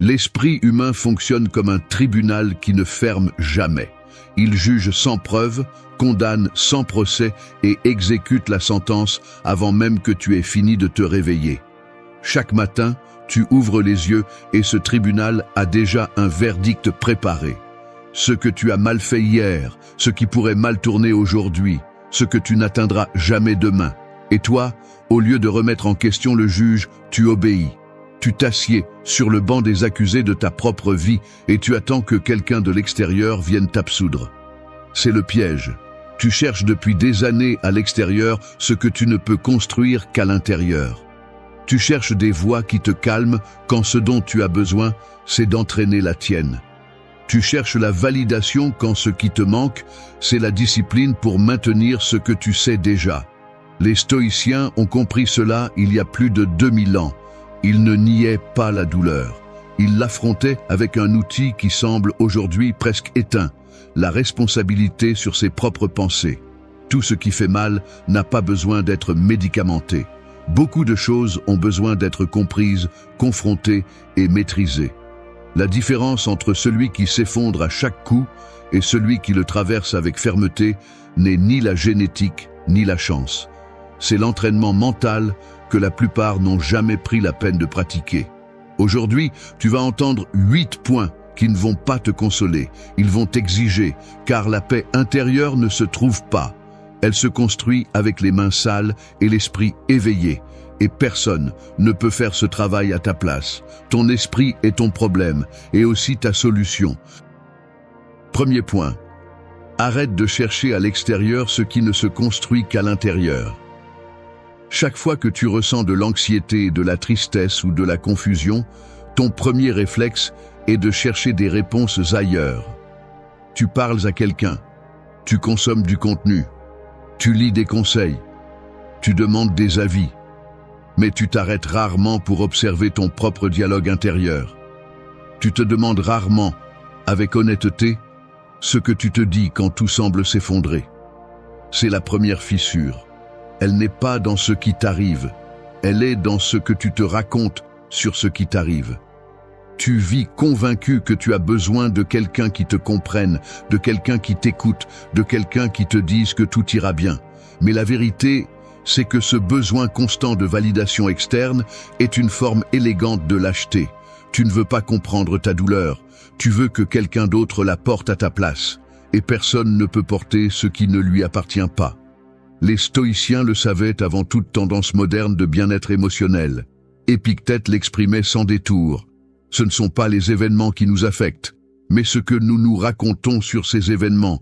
L'esprit humain fonctionne comme un tribunal qui ne ferme jamais. Il juge sans preuve, condamne sans procès et exécute la sentence avant même que tu aies fini de te réveiller. Chaque matin, tu ouvres les yeux et ce tribunal a déjà un verdict préparé. Ce que tu as mal fait hier, ce qui pourrait mal tourner aujourd'hui, ce que tu n'atteindras jamais demain. Et toi, au lieu de remettre en question le juge, tu obéis. Tu t'assieds sur le banc des accusés de ta propre vie et tu attends que quelqu'un de l'extérieur vienne t'absoudre. C'est le piège. Tu cherches depuis des années à l'extérieur ce que tu ne peux construire qu'à l'intérieur. Tu cherches des voies qui te calment quand ce dont tu as besoin, c'est d'entraîner la tienne. Tu cherches la validation quand ce qui te manque, c'est la discipline pour maintenir ce que tu sais déjà. Les stoïciens ont compris cela il y a plus de 2000 ans. Ils ne niaient pas la douleur. Ils l'affrontaient avec un outil qui semble aujourd'hui presque éteint, la responsabilité sur ses propres pensées. Tout ce qui fait mal n'a pas besoin d'être médicamenté. Beaucoup de choses ont besoin d'être comprises, confrontées et maîtrisées. La différence entre celui qui s'effondre à chaque coup et celui qui le traverse avec fermeté n'est ni la génétique ni la chance. C'est l'entraînement mental que la plupart n'ont jamais pris la peine de pratiquer. Aujourd'hui, tu vas entendre 8 points qui ne vont pas te consoler. Ils vont t'exiger, car la paix intérieure ne se trouve pas. Elle se construit avec les mains sales et l'esprit éveillé. Et personne ne peut faire ce travail à ta place. Ton esprit est ton problème et aussi ta solution. Premier point. Arrête de chercher à l'extérieur ce qui ne se construit qu'à l'intérieur. Chaque fois que tu ressens de l'anxiété, de la tristesse ou de la confusion, ton premier réflexe est de chercher des réponses ailleurs. Tu parles à quelqu'un, tu consommes du contenu, tu lis des conseils, tu demandes des avis, mais tu t'arrêtes rarement pour observer ton propre dialogue intérieur. Tu te demandes rarement, avec honnêteté, ce que tu te dis quand tout semble s'effondrer. C'est la première fissure. Elle n'est pas dans ce qui t'arrive, elle est dans ce que tu te racontes sur ce qui t'arrive. Tu vis convaincu que tu as besoin de quelqu'un qui te comprenne, de quelqu'un qui t'écoute, de quelqu'un qui te dise que tout ira bien. Mais la vérité, c'est que ce besoin constant de validation externe est une forme élégante de lâcheté. Tu ne veux pas comprendre ta douleur, tu veux que quelqu'un d'autre la porte à ta place. Et personne ne peut porter ce qui ne lui appartient pas. Les stoïciens le savaient avant toute tendance moderne de bien-être émotionnel. Épictète l'exprimait sans détour. Ce ne sont pas les événements qui nous affectent, mais ce que nous nous racontons sur ces événements.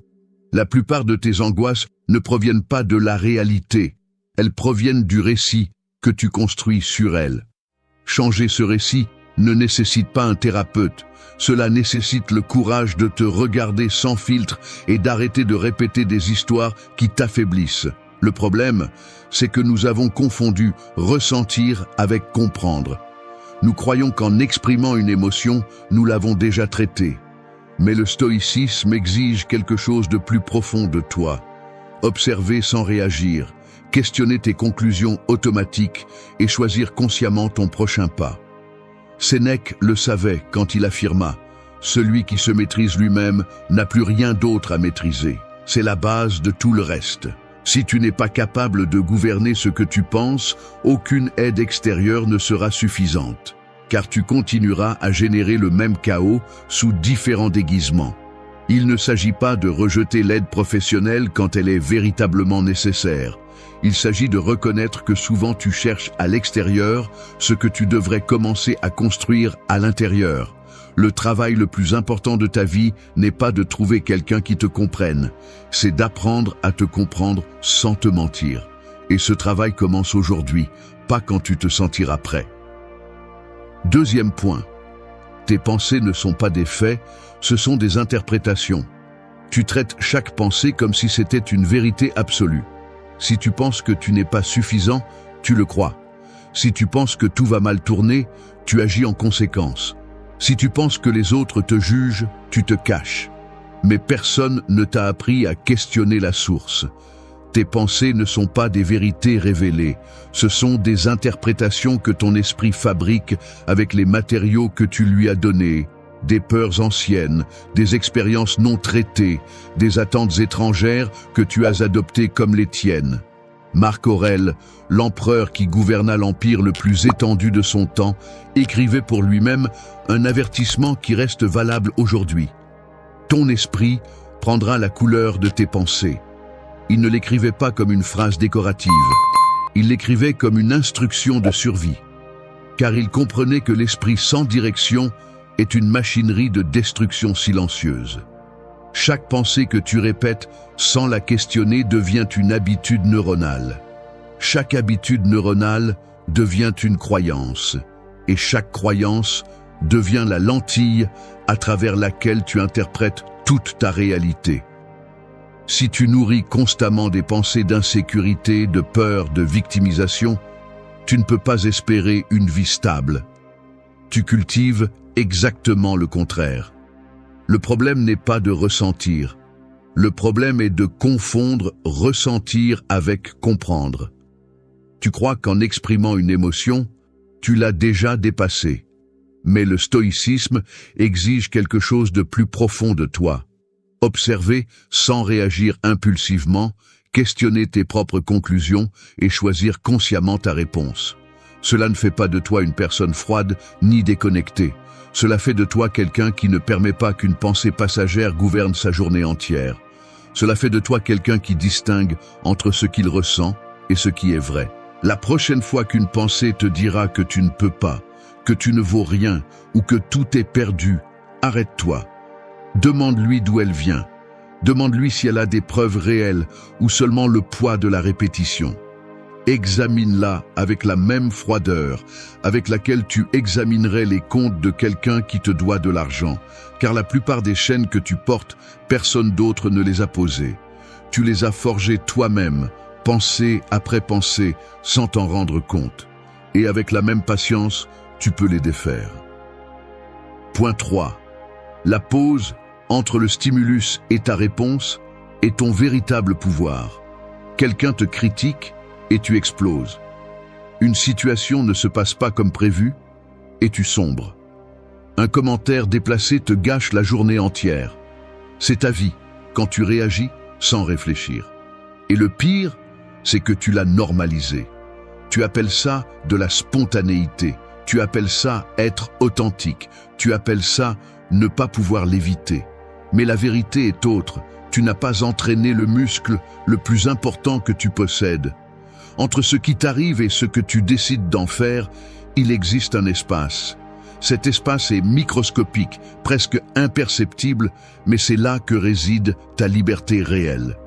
La plupart de tes angoisses ne proviennent pas de la réalité. Elles proviennent du récit que tu construis sur elles. Changer ce récit ne nécessite pas un thérapeute. Cela nécessite le courage de te regarder sans filtre et d'arrêter de répéter des histoires qui t'affaiblissent. Le problème, c'est que nous avons confondu ressentir avec comprendre. Nous croyons qu'en exprimant une émotion, nous l'avons déjà traitée. Mais le stoïcisme exige quelque chose de plus profond de toi. Observer sans réagir, questionner tes conclusions automatiques et choisir consciemment ton prochain pas. Sénèque le savait quand il affirma « Celui qui se maîtrise lui-même n'a plus rien d'autre à maîtriser. C'est la base de tout le reste. » Si tu n'es pas capable de gouverner ce que tu penses, aucune aide extérieure ne sera suffisante, car tu continueras à générer le même chaos sous différents déguisements. Il ne s'agit pas de rejeter l'aide professionnelle quand elle est véritablement nécessaire. Il s'agit de reconnaître que souvent tu cherches à l'extérieur ce que tu devrais commencer à construire à l'intérieur. Le travail le plus important de ta vie n'est pas de trouver quelqu'un qui te comprenne, c'est d'apprendre à te comprendre sans te mentir. Et ce travail commence aujourd'hui, pas quand tu te sentiras prêt. Deuxième point, tes pensées ne sont pas des faits, ce sont des interprétations. Tu traites chaque pensée comme si c'était une vérité absolue. Si tu penses que tu n'es pas suffisant, tu le crois. Si tu penses que tout va mal tourner, tu agis en conséquence. Si tu penses que les autres te jugent, tu te caches. Mais personne ne t'a appris à questionner la source. Tes pensées ne sont pas des vérités révélées, ce sont des interprétations que ton esprit fabrique avec les matériaux que tu lui as donnés, des peurs anciennes, des expériences non traitées, des attentes étrangères que tu as adoptées comme les tiennes. Marc Aurèle, l'empereur qui gouverna l'empire le plus étendu de son temps, écrivait pour lui-même un avertissement qui reste valable aujourd'hui. Ton esprit prendra la couleur de tes pensées. Il ne l'écrivait pas comme une phrase décorative, il l'écrivait comme une instruction de survie, car il comprenait que l'esprit sans direction est une machinerie de destruction silencieuse. Chaque pensée que tu répètes sans la questionner devient une habitude neuronale. Chaque habitude neuronale devient une croyance, et chaque croyance devient la lentille à travers laquelle tu interprètes toute ta réalité. Si tu nourris constamment des pensées d'insécurité, de peur, de victimisation, tu ne peux pas espérer une vie stable. Tu cultives exactement le contraire. Le problème n'est pas de ressentir. Le problème est de confondre ressentir avec comprendre. Tu crois qu'en exprimant une émotion, tu l'as déjà dépassée. Mais le stoïcisme exige quelque chose de plus profond de toi. Observer sans réagir impulsivement, questionner tes propres conclusions et choisir consciemment ta réponse. Cela ne fait pas de toi une personne froide ni déconnectée. Cela fait de toi quelqu'un qui ne permet pas qu'une pensée passagère gouverne sa journée entière. Cela fait de toi quelqu'un qui distingue entre ce qu'il ressent et ce qui est vrai. La prochaine fois qu'une pensée te dira que tu ne peux pas, que tu ne vaux rien ou que tout est perdu, arrête-toi. Demande-lui d'où elle vient. Demande-lui si elle a des preuves réelles ou seulement le poids de la répétition. Examine-la avec la même froideur avec laquelle tu examinerais les comptes de quelqu'un qui te doit de l'argent, car la plupart des chaînes que tu portes, personne d'autre ne les a posées. Tu les as forgées toi-même, pensée après pensée, sans t'en rendre compte. Et avec la même patience, tu peux les défaire. Point 3. La pause entre le stimulus et ta réponse est ton véritable pouvoir. Quelqu'un te critique et tu exploses. Une situation ne se passe pas comme prévu et tu sombres. Un commentaire déplacé te gâche la journée entière. C'est ta vie quand tu réagis sans réfléchir. Et le pire, c'est que tu l'as normalisé. Tu appelles ça de la spontanéité. Tu appelles ça être authentique. Tu appelles ça ne pas pouvoir l'éviter. Mais la vérité est autre. Tu n'as pas entraîné le muscle le plus important que tu possèdes. Entre ce qui t'arrive et ce que tu décides d'en faire, il existe un espace. Cet espace est microscopique, presque imperceptible, mais c'est là que réside ta liberté réelle.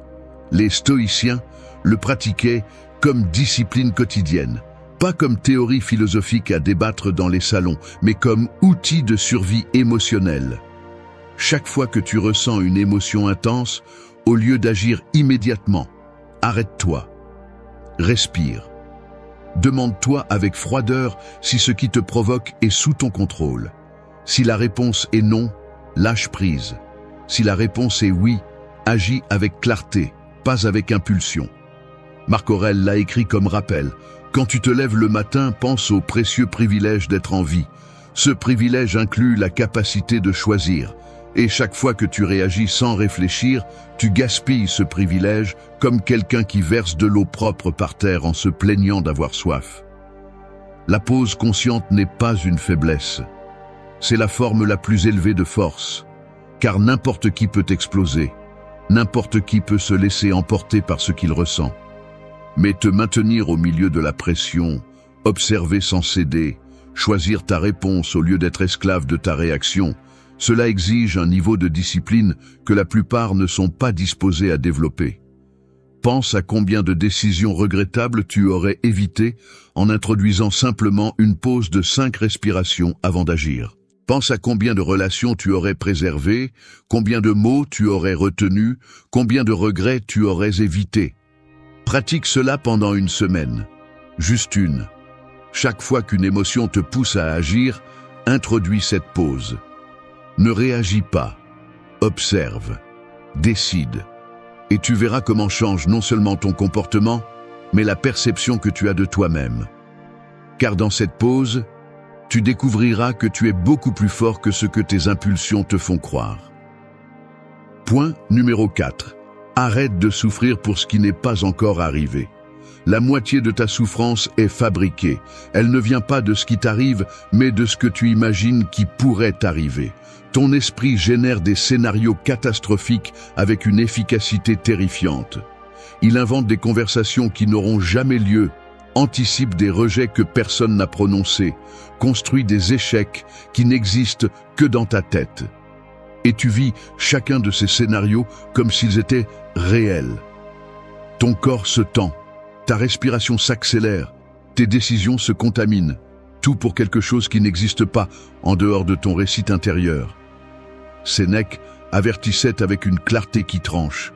Les stoïciens le pratiquaient comme discipline quotidienne, pas comme théorie philosophique à débattre dans les salons, mais comme outil de survie émotionnelle. Chaque fois que tu ressens une émotion intense, au lieu d'agir immédiatement, arrête-toi. Respire. Demande-toi avec froideur si ce qui te provoque est sous ton contrôle. Si la réponse est non, lâche prise. Si la réponse est oui, agis avec clarté, pas avec impulsion. Marc Aurèle l'a écrit comme rappel. Quand tu te lèves le matin, pense au précieux privilège d'être en vie. Ce privilège inclut la capacité de choisir. Et chaque fois que tu réagis sans réfléchir, tu gaspilles ce privilège comme quelqu'un qui verse de l'eau propre par terre en se plaignant d'avoir soif. La pause consciente n'est pas une faiblesse. C'est la forme la plus élevée de force, car n'importe qui peut exploser, n'importe qui peut se laisser emporter par ce qu'il ressent. Mais te maintenir au milieu de la pression, observer sans céder, choisir ta réponse au lieu d'être esclave de ta réaction, cela exige un niveau de discipline que la plupart ne sont pas disposés à développer. Pense à combien de décisions regrettables tu aurais évitées en introduisant simplement une pause de 5 respirations avant d'agir. Pense à combien de relations tu aurais préservées, combien de mots tu aurais retenus, combien de regrets tu aurais évités. Pratique cela pendant une semaine. Juste une. Chaque fois qu'une émotion te pousse à agir, introduis cette pause. Ne réagis pas. Observe. Décide. Et tu verras comment change non seulement ton comportement, mais la perception que tu as de toi-même. Car dans cette pause, tu découvriras que tu es beaucoup plus fort que ce que tes impulsions te font croire. Point numéro 4. Arrête de souffrir pour ce qui n'est pas encore arrivé. La moitié de ta souffrance est fabriquée. Elle ne vient pas de ce qui t'arrive, mais de ce que tu imagines qui pourrait t'arriver. Ton esprit génère des scénarios catastrophiques avec une efficacité terrifiante. Il invente des conversations qui n'auront jamais lieu, anticipe des rejets que personne n'a prononcés, construit des échecs qui n'existent que dans ta tête. Et tu vis chacun de ces scénarios comme s'ils étaient réels. Ton corps se tend, ta respiration s'accélère, tes décisions se contaminent, tout pour quelque chose qui n'existe pas en dehors de ton récit intérieur. Sénèque avertissait avec une clarté qui tranche.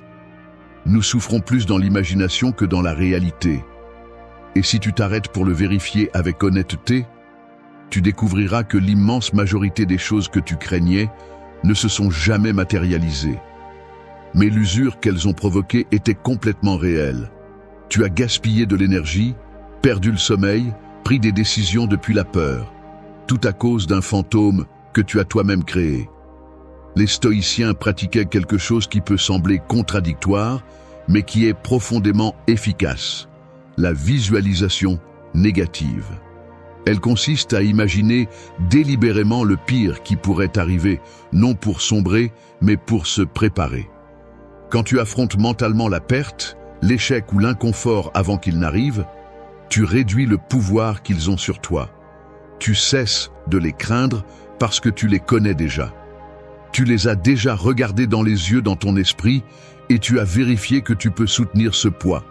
Nous souffrons plus dans l'imagination que dans la réalité. Et si tu t'arrêtes pour le vérifier avec honnêteté, tu découvriras que l'immense majorité des choses que tu craignais ne se sont jamais matérialisées. Mais l'usure qu'elles ont provoquée était complètement réelle. Tu as gaspillé de l'énergie, perdu le sommeil, pris des décisions depuis la peur. Tout à cause d'un fantôme que tu as toi-même créé. Les stoïciens pratiquaient quelque chose qui peut sembler contradictoire, mais qui est profondément efficace. La visualisation négative. Elle consiste à imaginer délibérément le pire qui pourrait arriver, non pour sombrer, mais pour se préparer. Quand tu affrontes mentalement la perte, l'échec ou l'inconfort avant qu'ils n'arrivent, tu réduis le pouvoir qu'ils ont sur toi. Tu cesses de les craindre parce que tu les connais déjà. Tu les as déjà regardés dans les yeux dans ton esprit et tu as vérifié que tu peux soutenir ce poids.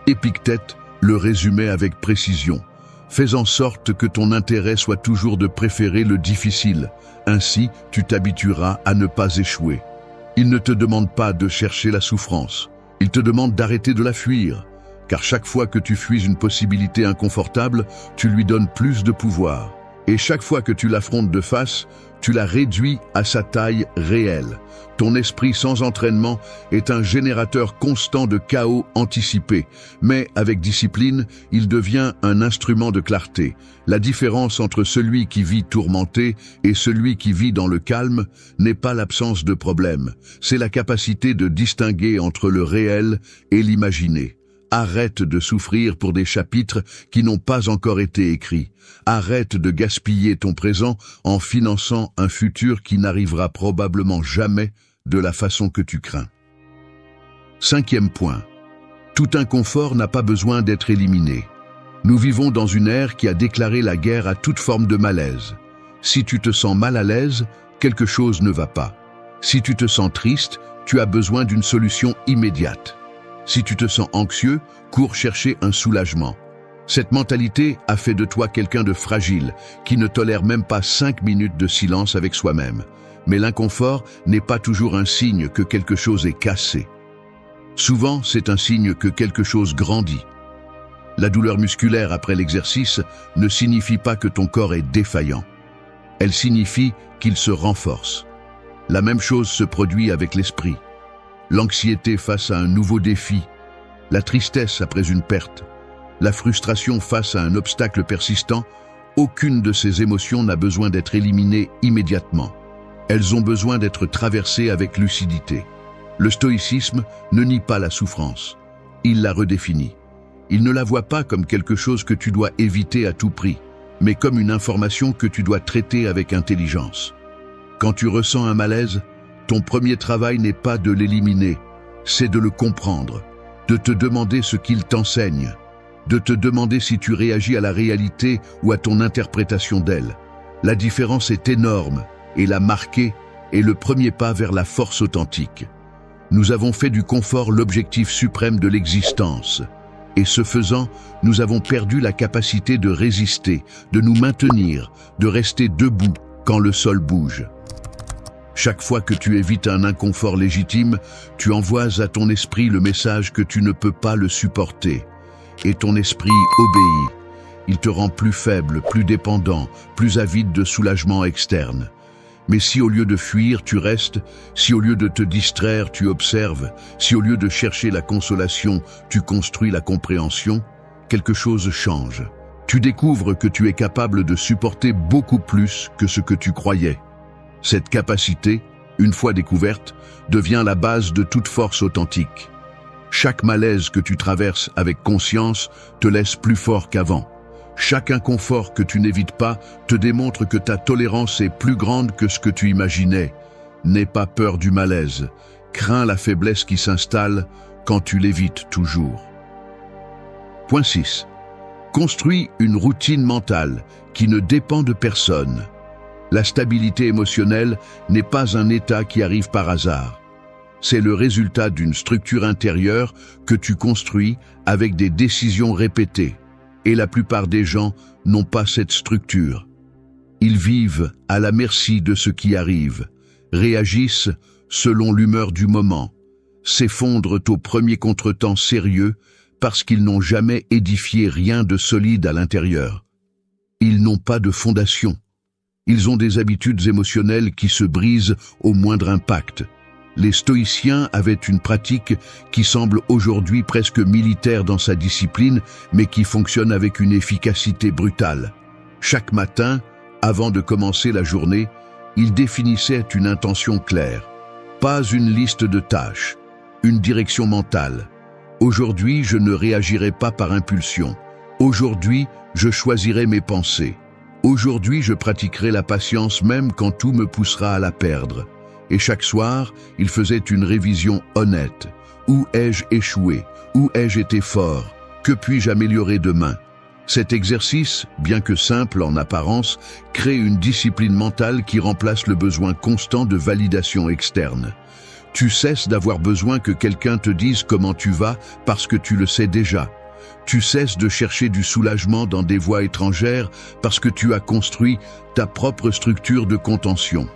Épictète le résumait avec précision. Fais en sorte que ton intérêt soit toujours de préférer le difficile. Ainsi, tu t'habitueras à ne pas échouer. Il ne te demande pas de chercher la souffrance. Il te demande d'arrêter de la fuir. Car chaque fois que tu fuis une possibilité inconfortable, tu lui donnes plus de pouvoir. Et chaque fois que tu l'affrontes de face, tu la réduis à sa taille réelle. Ton esprit sans entraînement est un générateur constant de chaos anticipé, mais avec discipline, il devient un instrument de clarté. La différence entre celui qui vit tourmenté et celui qui vit dans le calme n'est pas l'absence de problème, c'est la capacité de distinguer entre le réel et l'imaginé. Arrête de souffrir pour des chapitres qui n'ont pas encore été écrits. Arrête de gaspiller ton présent en finançant un futur qui n'arrivera probablement jamais de la façon que tu crains. 5e point. Tout inconfort n'a pas besoin d'être éliminé. Nous vivons dans une ère qui a déclaré la guerre à toute forme de malaise. Si tu te sens mal à l'aise, quelque chose ne va pas. Si tu te sens triste, tu as besoin d'une solution immédiate. Si tu te sens anxieux, cours chercher un soulagement. Cette mentalité a fait de toi quelqu'un de fragile, qui ne tolère même pas 5 minutes de silence avec soi-même. Mais l'inconfort n'est pas toujours un signe que quelque chose est cassé. Souvent, c'est un signe que quelque chose grandit. La douleur musculaire après l'exercice ne signifie pas que ton corps est défaillant. Elle signifie qu'il se renforce. La même chose se produit avec l'esprit. L'anxiété face à un nouveau défi, la tristesse après une perte, la frustration face à un obstacle persistant, aucune de ces émotions n'a besoin d'être éliminée immédiatement. Elles ont besoin d'être traversées avec lucidité. Le stoïcisme ne nie pas la souffrance, il la redéfinit. Il ne la voit pas comme quelque chose que tu dois éviter à tout prix, mais comme une information que tu dois traiter avec intelligence. Quand tu ressens un malaise, ton premier travail n'est pas de l'éliminer, c'est de le comprendre, de te demander ce qu'il t'enseigne, de te demander si tu réagis à la réalité ou à ton interprétation d'elle. La différence est énorme et la marquer est le premier pas vers la force authentique. Nous avons fait du confort l'objectif suprême de l'existence. Et ce faisant, nous avons perdu la capacité de résister, de nous maintenir, de rester debout quand le sol bouge. Chaque fois que tu évites un inconfort légitime, tu envoies à ton esprit le message que tu ne peux pas le supporter. Et ton esprit obéit. Il te rend plus faible, plus dépendant, plus avide de soulagement externe. Mais si au lieu de fuir, tu restes, si au lieu de te distraire, tu observes, si au lieu de chercher la consolation, tu construis la compréhension, quelque chose change. Tu découvres que tu es capable de supporter beaucoup plus que ce que tu croyais. Cette capacité, une fois découverte, devient la base de toute force authentique. Chaque malaise que tu traverses avec conscience te laisse plus fort qu'avant. Chaque inconfort que tu n'évites pas te démontre que ta tolérance est plus grande que ce que tu imaginais. N'aie pas peur du malaise. Crains la faiblesse qui s'installe quand tu l'évites toujours. Point 6. Construis une routine mentale qui ne dépend de personne. La stabilité émotionnelle n'est pas un état qui arrive par hasard. C'est le résultat d'une structure intérieure que tu construis avec des décisions répétées. Et la plupart des gens n'ont pas cette structure. Ils vivent à la merci de ce qui arrive, réagissent selon l'humeur du moment, s'effondrent au premier contretemps sérieux parce qu'ils n'ont jamais édifié rien de solide à l'intérieur. Ils n'ont pas de fondation. Ils ont des habitudes émotionnelles qui se brisent au moindre impact. Les stoïciens avaient une pratique qui semble aujourd'hui presque militaire dans sa discipline, mais qui fonctionne avec une efficacité brutale. Chaque matin, avant de commencer la journée, ils définissaient une intention claire. Pas une liste de tâches, une direction mentale. Aujourd'hui, je ne réagirai pas par impulsion. Aujourd'hui, je choisirai mes pensées. Aujourd'hui, je pratiquerai la patience même quand tout me poussera à la perdre. Et chaque soir, il faisait une révision honnête. Où ai-je échoué? Où ai-je été fort? Que puis-je améliorer demain? Cet exercice, bien que simple en apparence, crée une discipline mentale qui remplace le besoin constant de validation externe. Tu cesses d'avoir besoin que quelqu'un te dise comment tu vas parce que tu le sais déjà. Tu cesses de chercher du soulagement dans des voies étrangères parce que tu as construit ta propre structure de contention.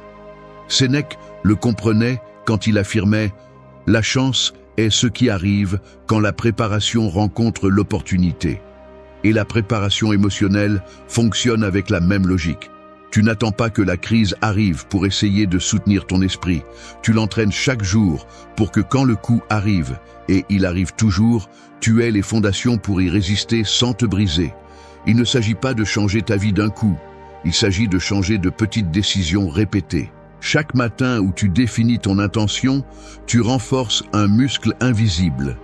Sénèque le comprenait quand il affirmait « La chance est ce qui arrive quand la préparation rencontre l'opportunité ». Et la préparation émotionnelle fonctionne avec la même logique. Tu n'attends pas que la crise arrive pour essayer de soutenir ton esprit. Tu l'entraînes chaque jour pour que quand le coup arrive, et il arrive toujours, tu aies les fondations pour y résister sans te briser. Il ne s'agit pas de changer ta vie d'un coup. Il s'agit de changer de petites décisions répétées. Chaque matin où tu définis ton intention, tu renforces un muscle invisible.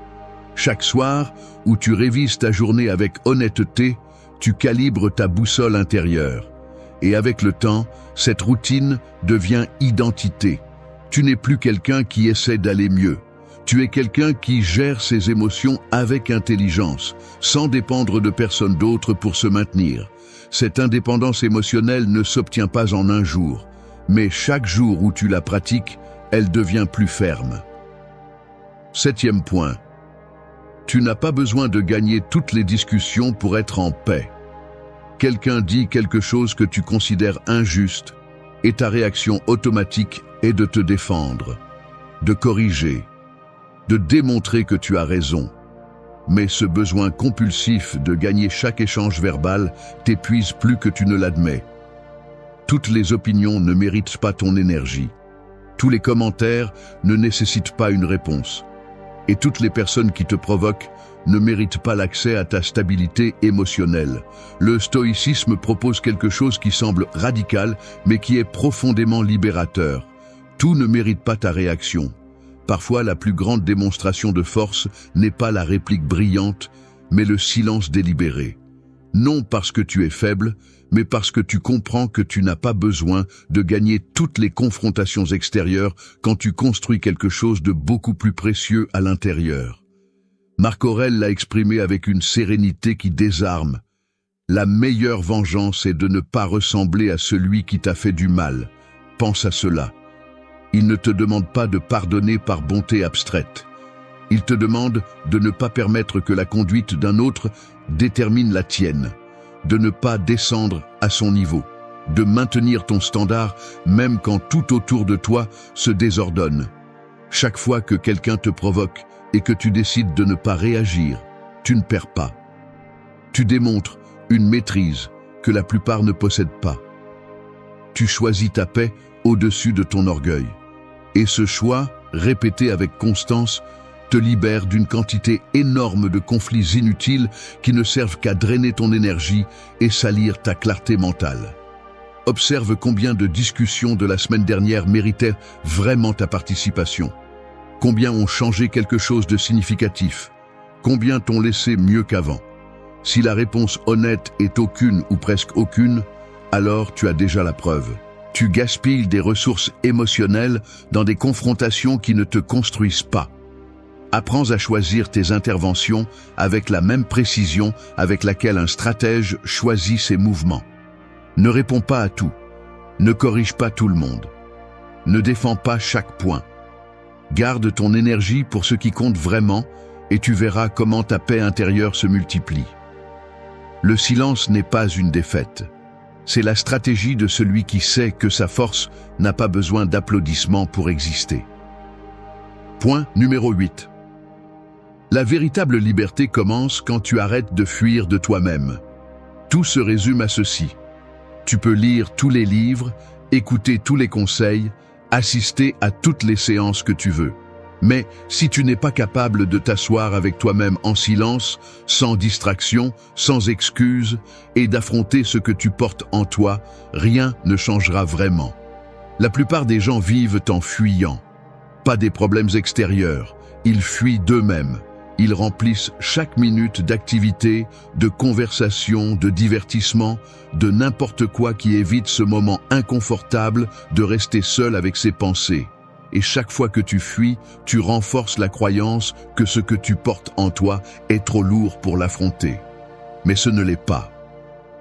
Chaque soir où tu révises ta journée avec honnêteté, tu calibres ta boussole intérieure. Et avec le temps, cette routine devient identité. Tu n'es plus quelqu'un qui essaie d'aller mieux. Tu es quelqu'un qui gère ses émotions avec intelligence, sans dépendre de personne d'autre pour se maintenir. Cette indépendance émotionnelle ne s'obtient pas en un jour. Mais chaque jour où tu la pratiques, elle devient plus ferme. 7e point. Tu n'as pas besoin de gagner toutes les discussions pour être en paix. Quelqu'un dit quelque chose que tu considères injuste, et ta réaction automatique est de te défendre, de corriger, de démontrer que tu as raison. Mais ce besoin compulsif de gagner chaque échange verbal t'épuise plus que tu ne l'admets. Toutes les opinions ne méritent pas ton énergie. Tous les commentaires ne nécessitent pas une réponse. Et toutes les personnes qui te provoquent ne méritent pas l'accès à ta stabilité émotionnelle. Le stoïcisme propose quelque chose qui semble radical, mais qui est profondément libérateur. Tout ne mérite pas ta réaction. Parfois, la plus grande démonstration de force n'est pas la réplique brillante, mais le silence délibéré. Non parce que tu es faible, mais parce que tu comprends que tu n'as pas besoin de gagner toutes les confrontations extérieures quand tu construis quelque chose de beaucoup plus précieux à l'intérieur. Marc Aurèle l'a exprimé avec une sérénité qui désarme. La meilleure vengeance est de ne pas ressembler à celui qui t'a fait du mal. Pense à cela. Il ne te demande pas de pardonner par bonté abstraite. Il te demande de ne pas permettre que la conduite d'un autre détermine la tienne, de ne pas descendre à son niveau, de maintenir ton standard même quand tout autour de toi se désordonne. Chaque fois que quelqu'un te provoque et que tu décides de ne pas réagir, tu ne perds pas. Tu démontres une maîtrise que la plupart ne possèdent pas. Tu choisis ta paix au-dessus de ton orgueil. Et ce choix, répété avec constance, te libère d'une quantité énorme de conflits inutiles qui ne servent qu'à drainer ton énergie et salir ta clarté mentale. Observe combien de discussions de la semaine dernière méritaient vraiment ta participation. Combien ont changé quelque chose de significatif? Combien t'ont laissé mieux qu'avant? Si la réponse honnête est aucune ou presque aucune, alors tu as déjà la preuve. Tu gaspilles des ressources émotionnelles dans des confrontations qui ne te construisent pas. Apprends à choisir tes interventions avec la même précision avec laquelle un stratège choisit ses mouvements. Ne réponds pas à tout. Ne corrige pas tout le monde. Ne défends pas chaque point. Garde ton énergie pour ce qui compte vraiment et tu verras comment ta paix intérieure se multiplie. Le silence n'est pas une défaite. C'est la stratégie de celui qui sait que sa force n'a pas besoin d'applaudissements pour exister. Point numéro 8. La véritable liberté commence quand tu arrêtes de fuir de toi-même. Tout se résume à ceci. Tu peux lire tous les livres, écouter tous les conseils, assister à toutes les séances que tu veux. Mais si tu n'es pas capable de t'asseoir avec toi-même en silence, sans distraction, sans excuse, et d'affronter ce que tu portes en toi, rien ne changera vraiment. La plupart des gens vivent en fuyant. Pas des problèmes extérieurs, ils fuient d'eux-mêmes. Ils remplissent chaque minute d'activité, de conversation, de divertissement, de n'importe quoi qui évite ce moment inconfortable de rester seul avec ses pensées. Et chaque fois que tu fuis, tu renforces la croyance que ce que tu portes en toi est trop lourd pour l'affronter. Mais ce ne l'est pas.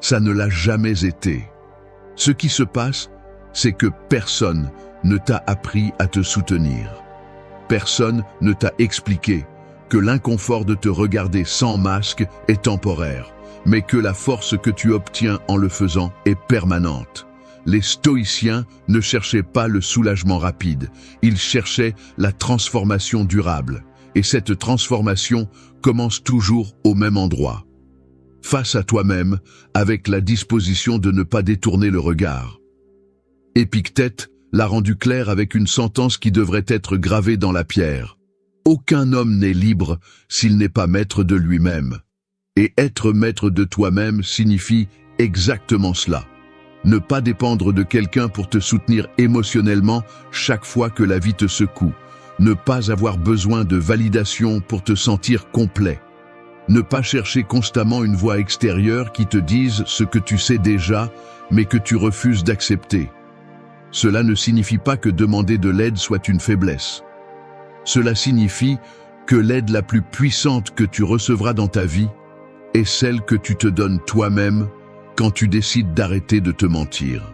Ça ne l'a jamais été. Ce qui se passe, c'est que personne ne t'a appris à te soutenir. Personne ne t'a expliqué que l'inconfort de te regarder sans masque est temporaire, mais que la force que tu obtiens en le faisant est permanente. Les stoïciens ne cherchaient pas le soulagement rapide, ils cherchaient la transformation durable. Et cette transformation commence toujours au même endroit. Face à toi-même, avec la disposition de ne pas détourner le regard. Épictète l'a rendu clair avec une sentence qui devrait être gravée dans la pierre. Aucun homme n'est libre s'il n'est pas maître de lui-même. Et être maître de toi-même signifie exactement cela. Ne pas dépendre de quelqu'un pour te soutenir émotionnellement chaque fois que la vie te secoue. Ne pas avoir besoin de validation pour te sentir complet. Ne pas chercher constamment une voix extérieure qui te dise ce que tu sais déjà, mais que tu refuses d'accepter. Cela ne signifie pas que demander de l'aide soit une faiblesse. Cela signifie que l'aide la plus puissante que tu recevras dans ta vie est celle que tu te donnes toi-même quand tu décides d'arrêter de te mentir.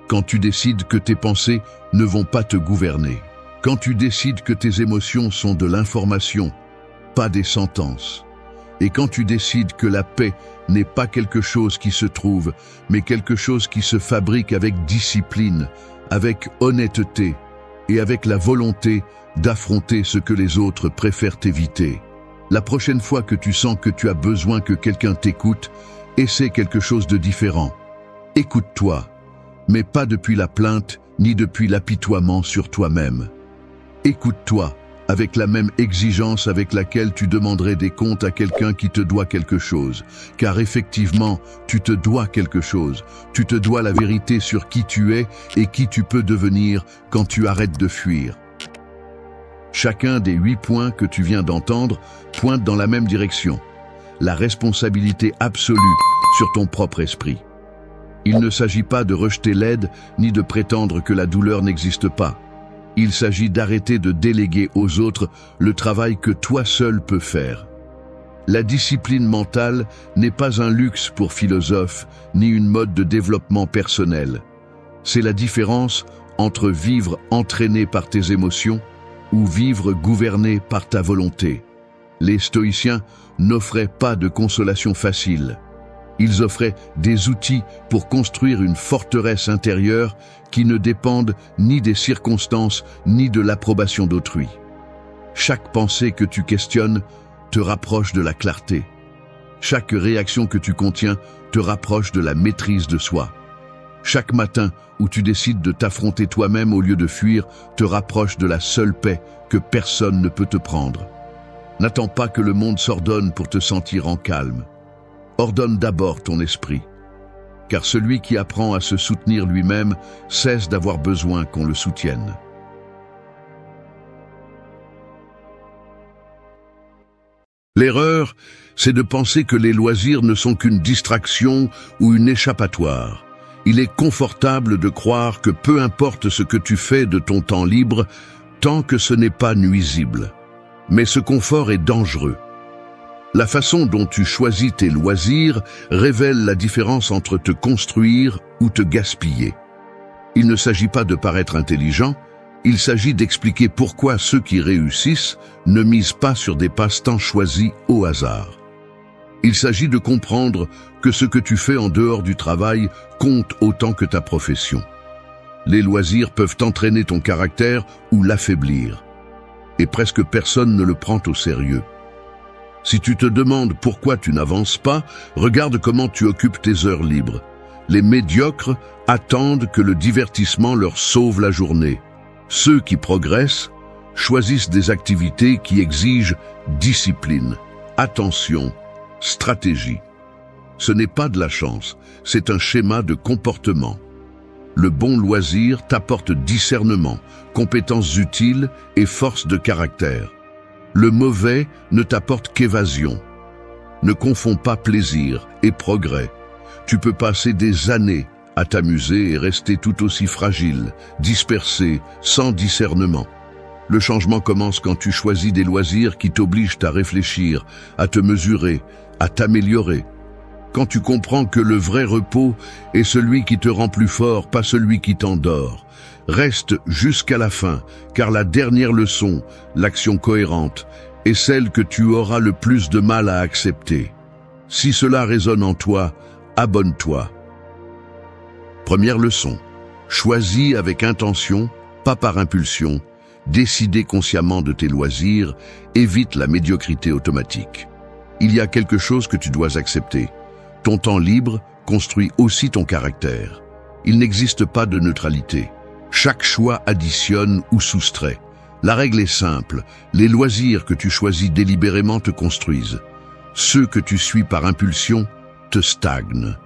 Quand tu décides que tes pensées ne vont pas te gouverner. Quand tu décides que tes émotions sont de l'information, pas des sentences. Et quand tu décides que la paix n'est pas quelque chose qui se trouve, mais quelque chose qui se fabrique avec discipline, avec honnêteté et avec la volonté d'affronter ce que les autres préfèrent éviter. La prochaine fois que tu sens que tu as besoin que quelqu'un t'écoute, essaie quelque chose de différent. Écoute-toi, mais pas depuis la plainte ni depuis l'apitoiement sur toi-même. Écoute-toi avec la même exigence avec laquelle tu demanderais des comptes à quelqu'un qui te doit quelque chose. Car effectivement, tu te dois quelque chose. Tu te dois la vérité sur qui tu es et qui tu peux devenir quand tu arrêtes de fuir. Chacun des 8 points que tu viens d'entendre pointe dans la même direction. La responsabilité absolue sur ton propre esprit. Il ne s'agit pas de rejeter l'aide ni de prétendre que la douleur n'existe pas. Il s'agit d'arrêter de déléguer aux autres le travail que toi seul peux faire. La discipline mentale n'est pas un luxe pour philosophes, ni une mode de développement personnel. C'est la différence entre vivre entraîné par tes émotions ou vivre gouverné par ta volonté. Les stoïciens n'offraient pas de consolation facile. Ils offraient des outils pour construire une forteresse intérieure qui ne dépendent ni des circonstances ni de l'approbation d'autrui. Chaque pensée que tu questionnes te rapproche de la clarté. Chaque réaction que tu contiens te rapproche de la maîtrise de soi. Chaque matin où tu décides de t'affronter toi-même au lieu de fuir te rapproche de la seule paix que personne ne peut te prendre. N'attends pas que le monde s'ordonne pour te sentir en calme. Ordonne d'abord ton esprit. Car celui qui apprend à se soutenir lui-même cesse d'avoir besoin qu'on le soutienne. L'erreur, c'est de penser que les loisirs ne sont qu'une distraction ou une échappatoire. Il est confortable de croire que peu importe ce que tu fais de ton temps libre, tant que ce n'est pas nuisible. Mais ce confort est dangereux. La façon dont tu choisis tes loisirs révèle la différence entre te construire ou te gaspiller. Il ne s'agit pas de paraître intelligent, il s'agit d'expliquer pourquoi ceux qui réussissent ne misent pas sur des passe-temps choisis au hasard. Il s'agit de comprendre que ce que tu fais en dehors du travail compte autant que ta profession. Les loisirs peuvent entraîner ton caractère ou l'affaiblir. Et presque personne ne le prend au sérieux. Si tu te demandes pourquoi tu n'avances pas, regarde comment tu occupes tes heures libres. Les médiocres attendent que le divertissement leur sauve la journée. Ceux qui progressent choisissent des activités qui exigent discipline, attention, stratégie. Ce n'est pas de la chance, c'est un schéma de comportement. Le bon loisir t'apporte discernement, compétences utiles et force de caractère. Le mauvais ne t'apporte qu'évasion. Ne confonds pas plaisir et progrès. Tu peux passer des années à t'amuser et rester tout aussi fragile, dispersé, sans discernement. Le changement commence quand tu choisis des loisirs qui t'obligent à réfléchir, à te mesurer, à t'améliorer. Quand tu comprends que le vrai repos est celui qui te rend plus fort, pas celui qui t'endort. Reste jusqu'à la fin, car la dernière leçon, l'action cohérente, est celle que tu auras le plus de mal à accepter. Si cela résonne en toi, abonne-toi. Première leçon. Choisis avec intention, pas par impulsion. Décider consciemment de tes loisirs, évite la médiocrité automatique. Il y a quelque chose que tu dois accepter. Ton temps libre construit aussi ton caractère. Il n'existe pas de neutralité. Chaque choix additionne ou soustrait. La règle est simple, les loisirs que tu choisis délibérément te construisent. Ceux que tu suis par impulsion te stagnent.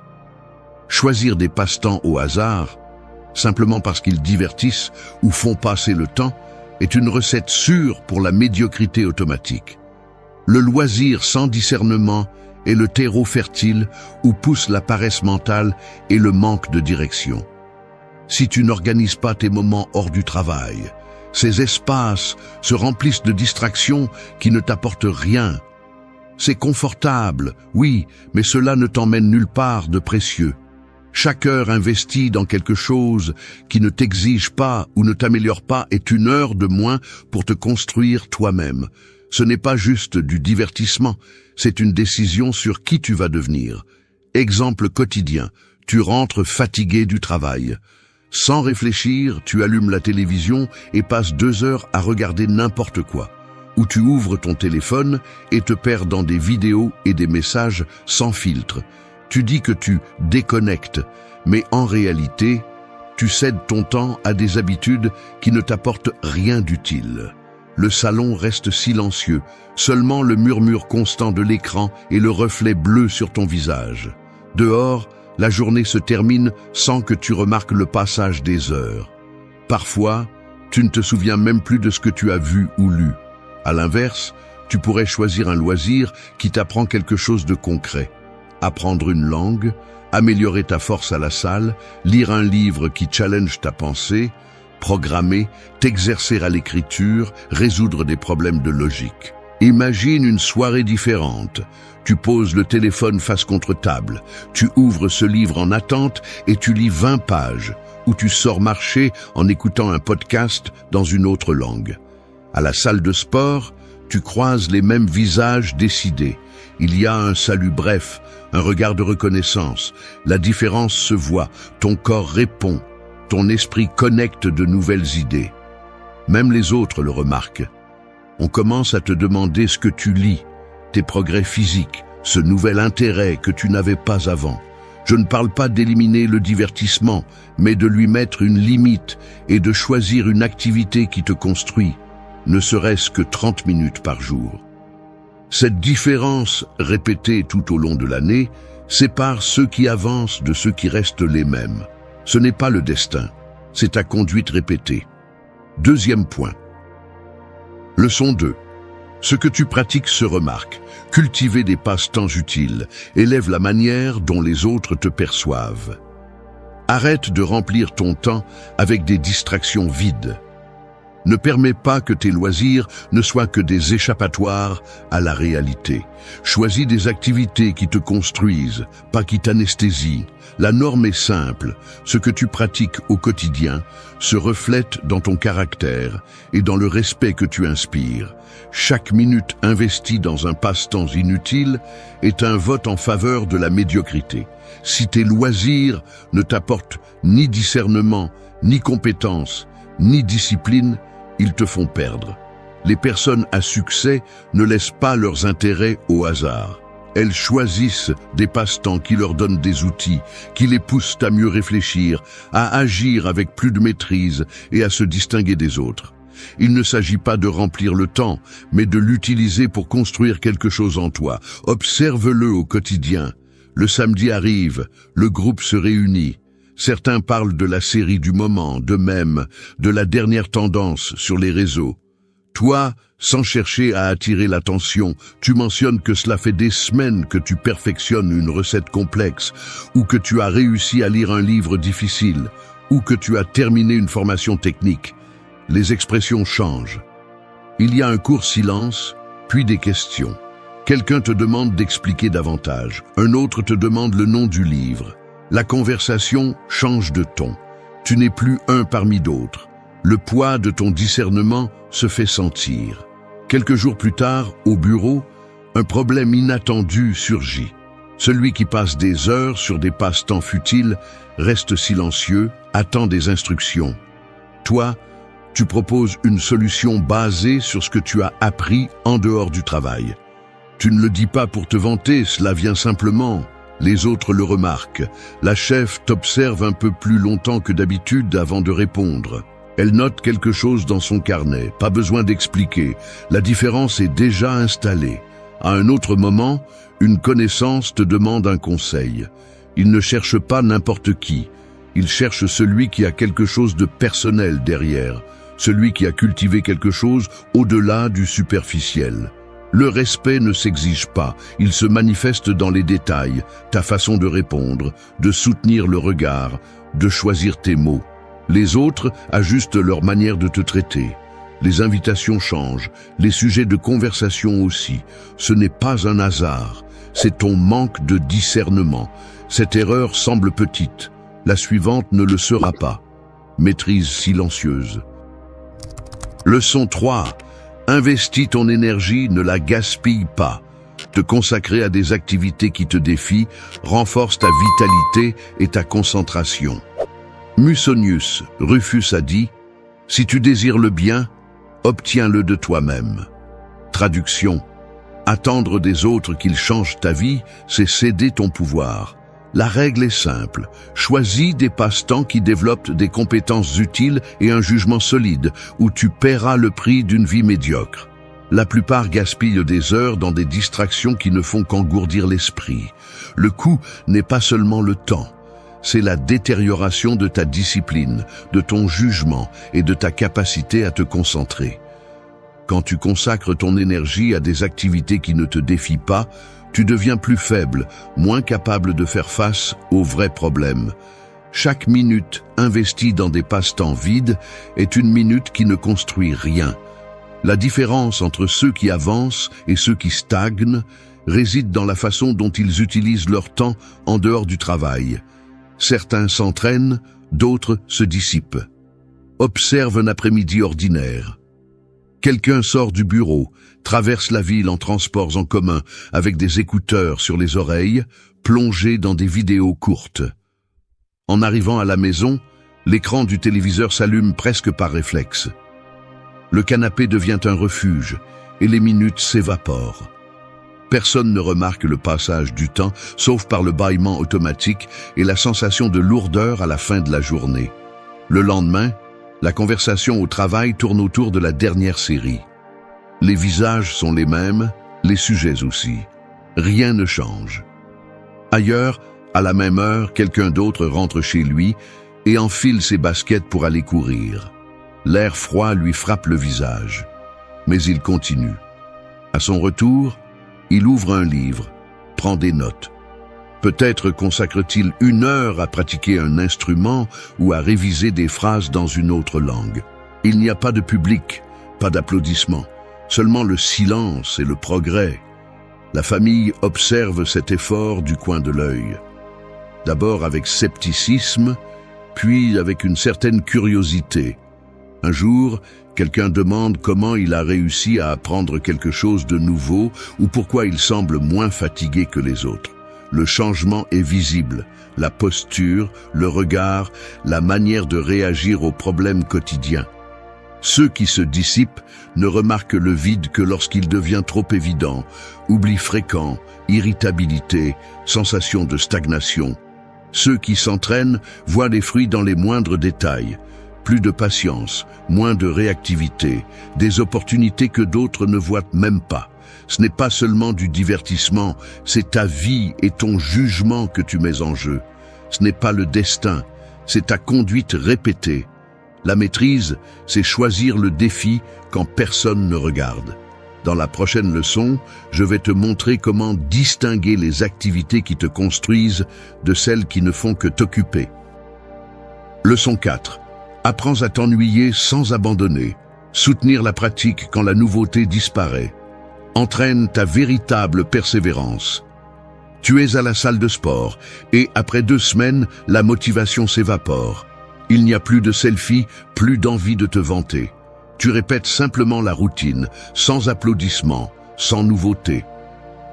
Choisir des passe-temps au hasard, simplement parce qu'ils divertissent ou font passer le temps, est une recette sûre pour la médiocrité automatique. Le loisir sans discernement est le terreau fertile où pousse la paresse mentale et le manque de direction. Si tu n'organises pas tes moments hors du travail, ces espaces se remplissent de distractions qui ne t'apportent rien. C'est confortable, oui, mais cela ne t'emmène nulle part de précieux. Chaque heure investie dans quelque chose qui ne t'exige pas ou ne t'améliore pas est une heure de moins pour te construire toi-même. Ce n'est pas juste du divertissement, c'est une décision sur qui tu vas devenir. Exemple quotidien, tu rentres fatigué du travail. Sans réfléchir, tu allumes la télévision et passes 2 heures à regarder n'importe quoi. Ou tu ouvres ton téléphone et te perds dans des vidéos et des messages sans filtre. Tu dis que tu déconnectes, mais en réalité, tu cèdes ton temps à des habitudes qui ne t'apportent rien d'utile. Le salon reste silencieux, seulement le murmure constant de l'écran et le reflet bleu sur ton visage. Dehors, la journée se termine sans que tu remarques le passage des heures. Parfois, tu ne te souviens même plus de ce que tu as vu ou lu. À l'inverse, tu pourrais choisir un loisir qui t'apprend quelque chose de concret. Apprendre une langue, améliorer ta force à la salle, lire un livre qui challenge ta pensée, programmer, t'exercer à l'écriture, résoudre des problèmes de logique. Imagine une soirée différente. Tu poses le téléphone face contre table, tu ouvres ce livre en attente et tu lis 20 pages, ou tu sors marcher en écoutant un podcast dans une autre langue. À la salle de sport, tu croises les mêmes visages décidés. Il y a un salut bref, un regard de reconnaissance. La différence se voit, ton corps répond, ton esprit connecte de nouvelles idées. Même les autres le remarquent. On commence à te demander ce que tu lis, tes progrès physiques, ce nouvel intérêt que tu n'avais pas avant. Je ne parle pas d'éliminer le divertissement, mais de lui mettre une limite et de choisir une activité qui te construit, ne serait-ce que 30 minutes par jour. Cette différence, répétée tout au long de l'année, sépare ceux qui avancent de ceux qui restent les mêmes. Ce n'est pas le destin, c'est ta conduite répétée. Deuxième point. Leçon 2. Ce que tu pratiques se remarque. Cultiver des passe-temps utiles élève la manière dont les autres te perçoivent. Arrête de remplir ton temps avec des distractions vides. Ne permets pas que tes loisirs ne soient que des échappatoires à la réalité. Choisis des activités qui te construisent, pas qui t'anesthésient. La norme est simple. Ce que tu pratiques au quotidien se reflète dans ton caractère et dans le respect que tu inspires. Chaque minute investie dans un passe-temps inutile est un vote en faveur de la médiocrité. Si tes loisirs ne t'apportent ni discernement, ni compétence, ni discipline, ils te font perdre. Les personnes à succès ne laissent pas leurs intérêts au hasard. Elles choisissent des passe-temps qui leur donnent des outils, qui les poussent à mieux réfléchir, à agir avec plus de maîtrise et à se distinguer des autres. Il ne s'agit pas de remplir le temps, mais de l'utiliser pour construire quelque chose en toi. Observe-le au quotidien. Le samedi arrive, le groupe se réunit. Certains parlent de la série du moment, de même, de la dernière tendance sur les réseaux. Toi, sans chercher à attirer l'attention, tu mentionnes que cela fait des semaines que tu perfectionnes une recette complexe, ou que tu as réussi à lire un livre difficile, ou que tu as terminé une formation technique. Les expressions changent. Il y a un court silence, puis des questions. Quelqu'un te demande d'expliquer davantage, un autre te demande le nom du livre. La conversation change de ton. Tu n'es plus un parmi d'autres. Le poids de ton discernement se fait sentir. Quelques jours plus tard, au bureau, un problème inattendu surgit. Celui qui passe des heures sur des passe-temps futiles reste silencieux, attend des instructions. Toi, tu proposes une solution basée sur ce que tu as appris en dehors du travail. Tu ne le dis pas pour te vanter, cela vient simplement. Les autres le remarquent. La chef t'observe un peu plus longtemps que d'habitude avant de répondre. Elle note quelque chose dans son carnet, pas besoin d'expliquer. La différence est déjà installée. À un autre moment, une connaissance te demande un conseil. Il ne cherche pas n'importe qui. Il cherche celui qui a quelque chose de personnel derrière, celui qui a cultivé quelque chose au-delà du superficiel. Le respect ne s'exige pas, il se manifeste dans les détails, ta façon de répondre, de soutenir le regard, de choisir tes mots. Les autres ajustent leur manière de te traiter. Les invitations changent, les sujets de conversation aussi. Ce n'est pas un hasard, c'est ton manque de discernement. Cette erreur semble petite, la suivante ne le sera pas. Maîtrise silencieuse. Leçon 3. Investis ton énergie, ne la gaspille pas. Te consacrer à des activités qui te défient renforce ta vitalité et ta concentration. Musonius Rufus a dit « Si tu désires le bien, obtiens-le de toi-même ». Traduction. Attendre des autres qu'ils changent ta vie, c'est céder ton pouvoir. La règle est simple. Choisis des passe-temps qui développent des compétences utiles et un jugement solide, où tu paieras le prix d'une vie médiocre. La plupart gaspillent des heures dans des distractions qui ne font qu'engourdir l'esprit. Le coût n'est pas seulement le temps, c'est la détérioration de ta discipline, de ton jugement et de ta capacité à te concentrer. Quand tu consacres ton énergie à des activités qui ne te défient pas, tu deviens plus faible, moins capable de faire face aux vrais problèmes. Chaque minute investie dans des passe-temps vides est une minute qui ne construit rien. La différence entre ceux qui avancent et ceux qui stagnent réside dans la façon dont ils utilisent leur temps en dehors du travail. Certains s'entraînent, d'autres se dissipent. Observe un après-midi ordinaire. Quelqu'un sort du bureau, traverse la ville en transports en commun avec des écouteurs sur les oreilles, plongé dans des vidéos courtes. En arrivant à la maison, l'écran du téléviseur s'allume presque par réflexe. Le canapé devient un refuge et les minutes s'évaporent. Personne ne remarque le passage du temps, sauf par le bâillement automatique et la sensation de lourdeur à la fin de la journée. Le lendemain, la conversation au travail tourne autour de la dernière série. Les visages sont les mêmes, les sujets aussi. Rien ne change. Ailleurs, à la même heure, quelqu'un d'autre rentre chez lui et enfile ses baskets pour aller courir. L'air froid lui frappe le visage. Mais il continue. À son retour, il ouvre un livre, prend des notes. Peut-être consacre-t-il 1 heure à pratiquer un instrument ou à réviser des phrases dans une autre langue. Il n'y a pas de public, pas d'applaudissements, seulement le silence et le progrès. La famille observe cet effort du coin de l'œil. D'abord avec scepticisme, puis avec une certaine curiosité. Un jour, quelqu'un demande comment il a réussi à apprendre quelque chose de nouveau ou pourquoi il semble moins fatigué que les autres. Le changement est visible, la posture, le regard, la manière de réagir aux problèmes quotidiens. Ceux qui se dissipent ne remarquent le vide que lorsqu'il devient trop évident, oubli fréquent, irritabilité, sensation de stagnation. Ceux qui s'entraînent voient les fruits dans les moindres détails. Plus de patience, moins de réactivité, des opportunités que d'autres ne voient même pas. Ce n'est pas seulement du divertissement, c'est ta vie et ton jugement que tu mets en jeu. Ce n'est pas le destin, c'est ta conduite répétée. La maîtrise, c'est choisir le défi quand personne ne regarde. Dans la prochaine leçon, je vais te montrer comment distinguer les activités qui te construisent de celles qui ne font que t'occuper. Leçon 4. Apprends à t'ennuyer sans abandonner. Soutenir la pratique quand la nouveauté disparaît. Entraîne ta véritable persévérance. Tu es à la salle de sport et après 2 semaines, la motivation s'évapore. Il n'y a plus de selfie, plus d'envie de te vanter. Tu répètes simplement la routine, sans applaudissements, sans nouveauté.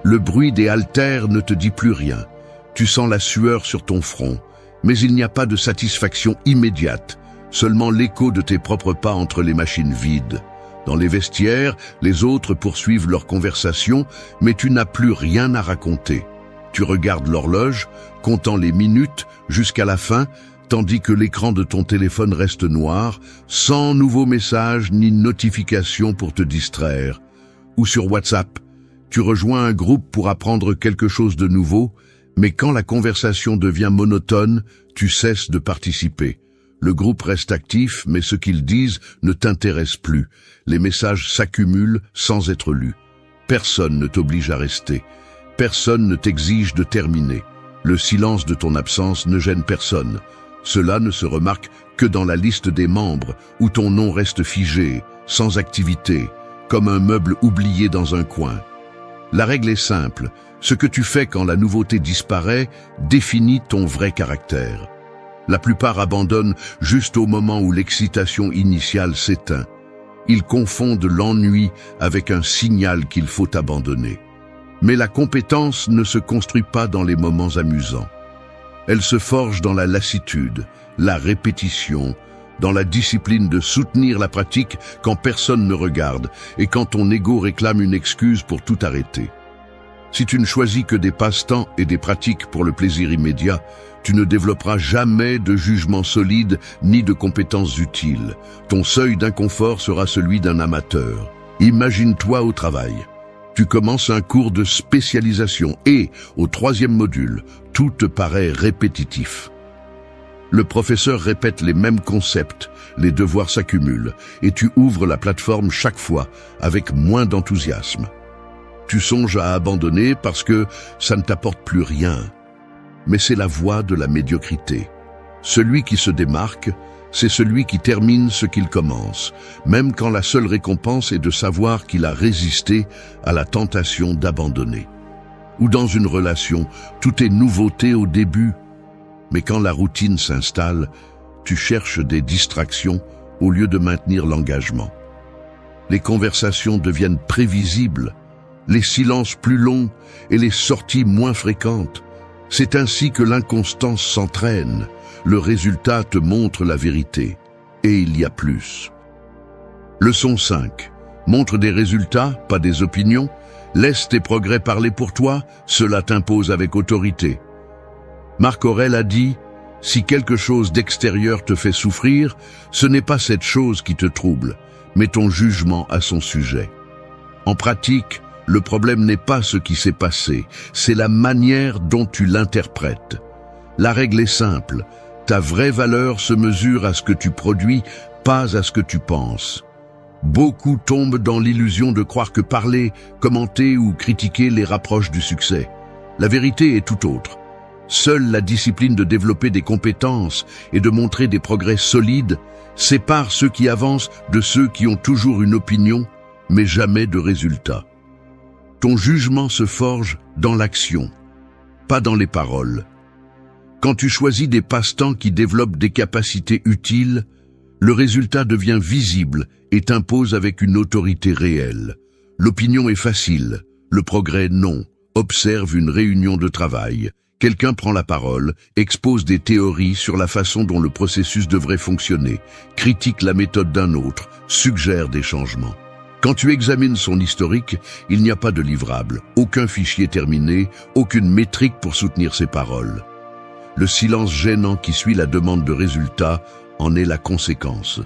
Le bruit des haltères ne te dit plus rien. Tu sens la sueur sur ton front, mais il n'y a pas de satisfaction immédiate, seulement l'écho de tes propres pas entre les machines vides. Dans les vestiaires, les autres poursuivent leur conversation, mais tu n'as plus rien à raconter. Tu regardes l'horloge, comptant les minutes jusqu'à la fin, tandis que l'écran de ton téléphone reste noir, sans nouveaux messages ni notifications pour te distraire. Ou sur WhatsApp, tu rejoins un groupe pour apprendre quelque chose de nouveau, mais quand la conversation devient monotone, tu cesses de participer. Le groupe reste actif, mais ce qu'ils disent ne t'intéresse plus. Les messages s'accumulent sans être lus. Personne ne t'oblige à rester. Personne ne t'exige de terminer. Le silence de ton absence ne gêne personne. Cela ne se remarque que dans la liste des membres, où ton nom reste figé, sans activité, comme un meuble oublié dans un coin. La règle est simple. Ce que tu fais quand la nouveauté disparaît définit ton vrai caractère. La plupart abandonnent juste au moment où l'excitation initiale s'éteint. Ils confondent l'ennui avec un signal qu'il faut abandonner. Mais la compétence ne se construit pas dans les moments amusants. Elle se forge dans la lassitude, la répétition, dans la discipline de soutenir la pratique quand personne ne regarde et quand ton ego réclame une excuse pour tout arrêter. Si tu ne choisis que des passe-temps et des pratiques pour le plaisir immédiat, tu ne développeras jamais de jugement solide ni de compétences utiles. Ton seuil d'inconfort sera celui d'un amateur. Imagine-toi au travail. Tu commences un cours de spécialisation et, au 3e module, tout te paraît répétitif. Le professeur répète les mêmes concepts, les devoirs s'accumulent, et tu ouvres la plateforme chaque fois avec moins d'enthousiasme. Tu songes à abandonner parce que ça ne t'apporte plus rien. Mais c'est la voie de la médiocrité. Celui qui se démarque, c'est celui qui termine ce qu'il commence, même quand la seule récompense est de savoir qu'il a résisté à la tentation d'abandonner. Ou dans une relation, tout est nouveauté au début, mais quand la routine s'installe, tu cherches des distractions au lieu de maintenir l'engagement. Les conversations deviennent prévisibles, les silences plus longs et les sorties moins fréquentes. C'est ainsi que l'inconstance s'entraîne. Le résultat te montre la vérité. Et il y a plus. Leçon 5. Montre des résultats, pas des opinions. Laisse tes progrès parler pour toi, cela t'impose avec autorité. Marc Aurèle a dit « Si quelque chose d'extérieur te fait souffrir, ce n'est pas cette chose qui te trouble, mais ton jugement à son sujet. » En pratique, le problème n'est pas ce qui s'est passé, c'est la manière dont tu l'interprètes. La règle est simple, ta vraie valeur se mesure à ce que tu produis, pas à ce que tu penses. Beaucoup tombent dans l'illusion de croire que parler, commenter ou critiquer les rapproche du succès. La vérité est tout autre. Seule la discipline de développer des compétences et de montrer des progrès solides sépare ceux qui avancent de ceux qui ont toujours une opinion, mais jamais de résultat. Ton jugement se forge dans l'action, pas dans les paroles. Quand tu choisis des passe-temps qui développent des capacités utiles, le résultat devient visible et t'impose avec une autorité réelle. L'opinion est facile, le progrès non. Observe une réunion de travail. Quelqu'un prend la parole, expose des théories sur la façon dont le processus devrait fonctionner, critique la méthode d'un autre, suggère des changements. Quand tu examines son historique, il n'y a pas de livrable, aucun fichier terminé, aucune métrique pour soutenir ses paroles. Le silence gênant qui suit la demande de résultats en est la conséquence.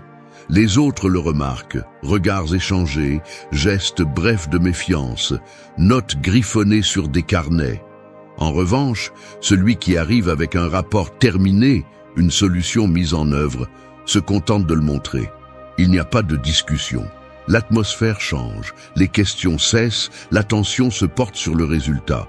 Les autres le remarquent, regards échangés, gestes brefs de méfiance, notes griffonnées sur des carnets. En revanche, celui qui arrive avec un rapport terminé, une solution mise en œuvre, se contente de le montrer. Il n'y a pas de discussion. L'atmosphère change, les questions cessent, l'attention se porte sur le résultat.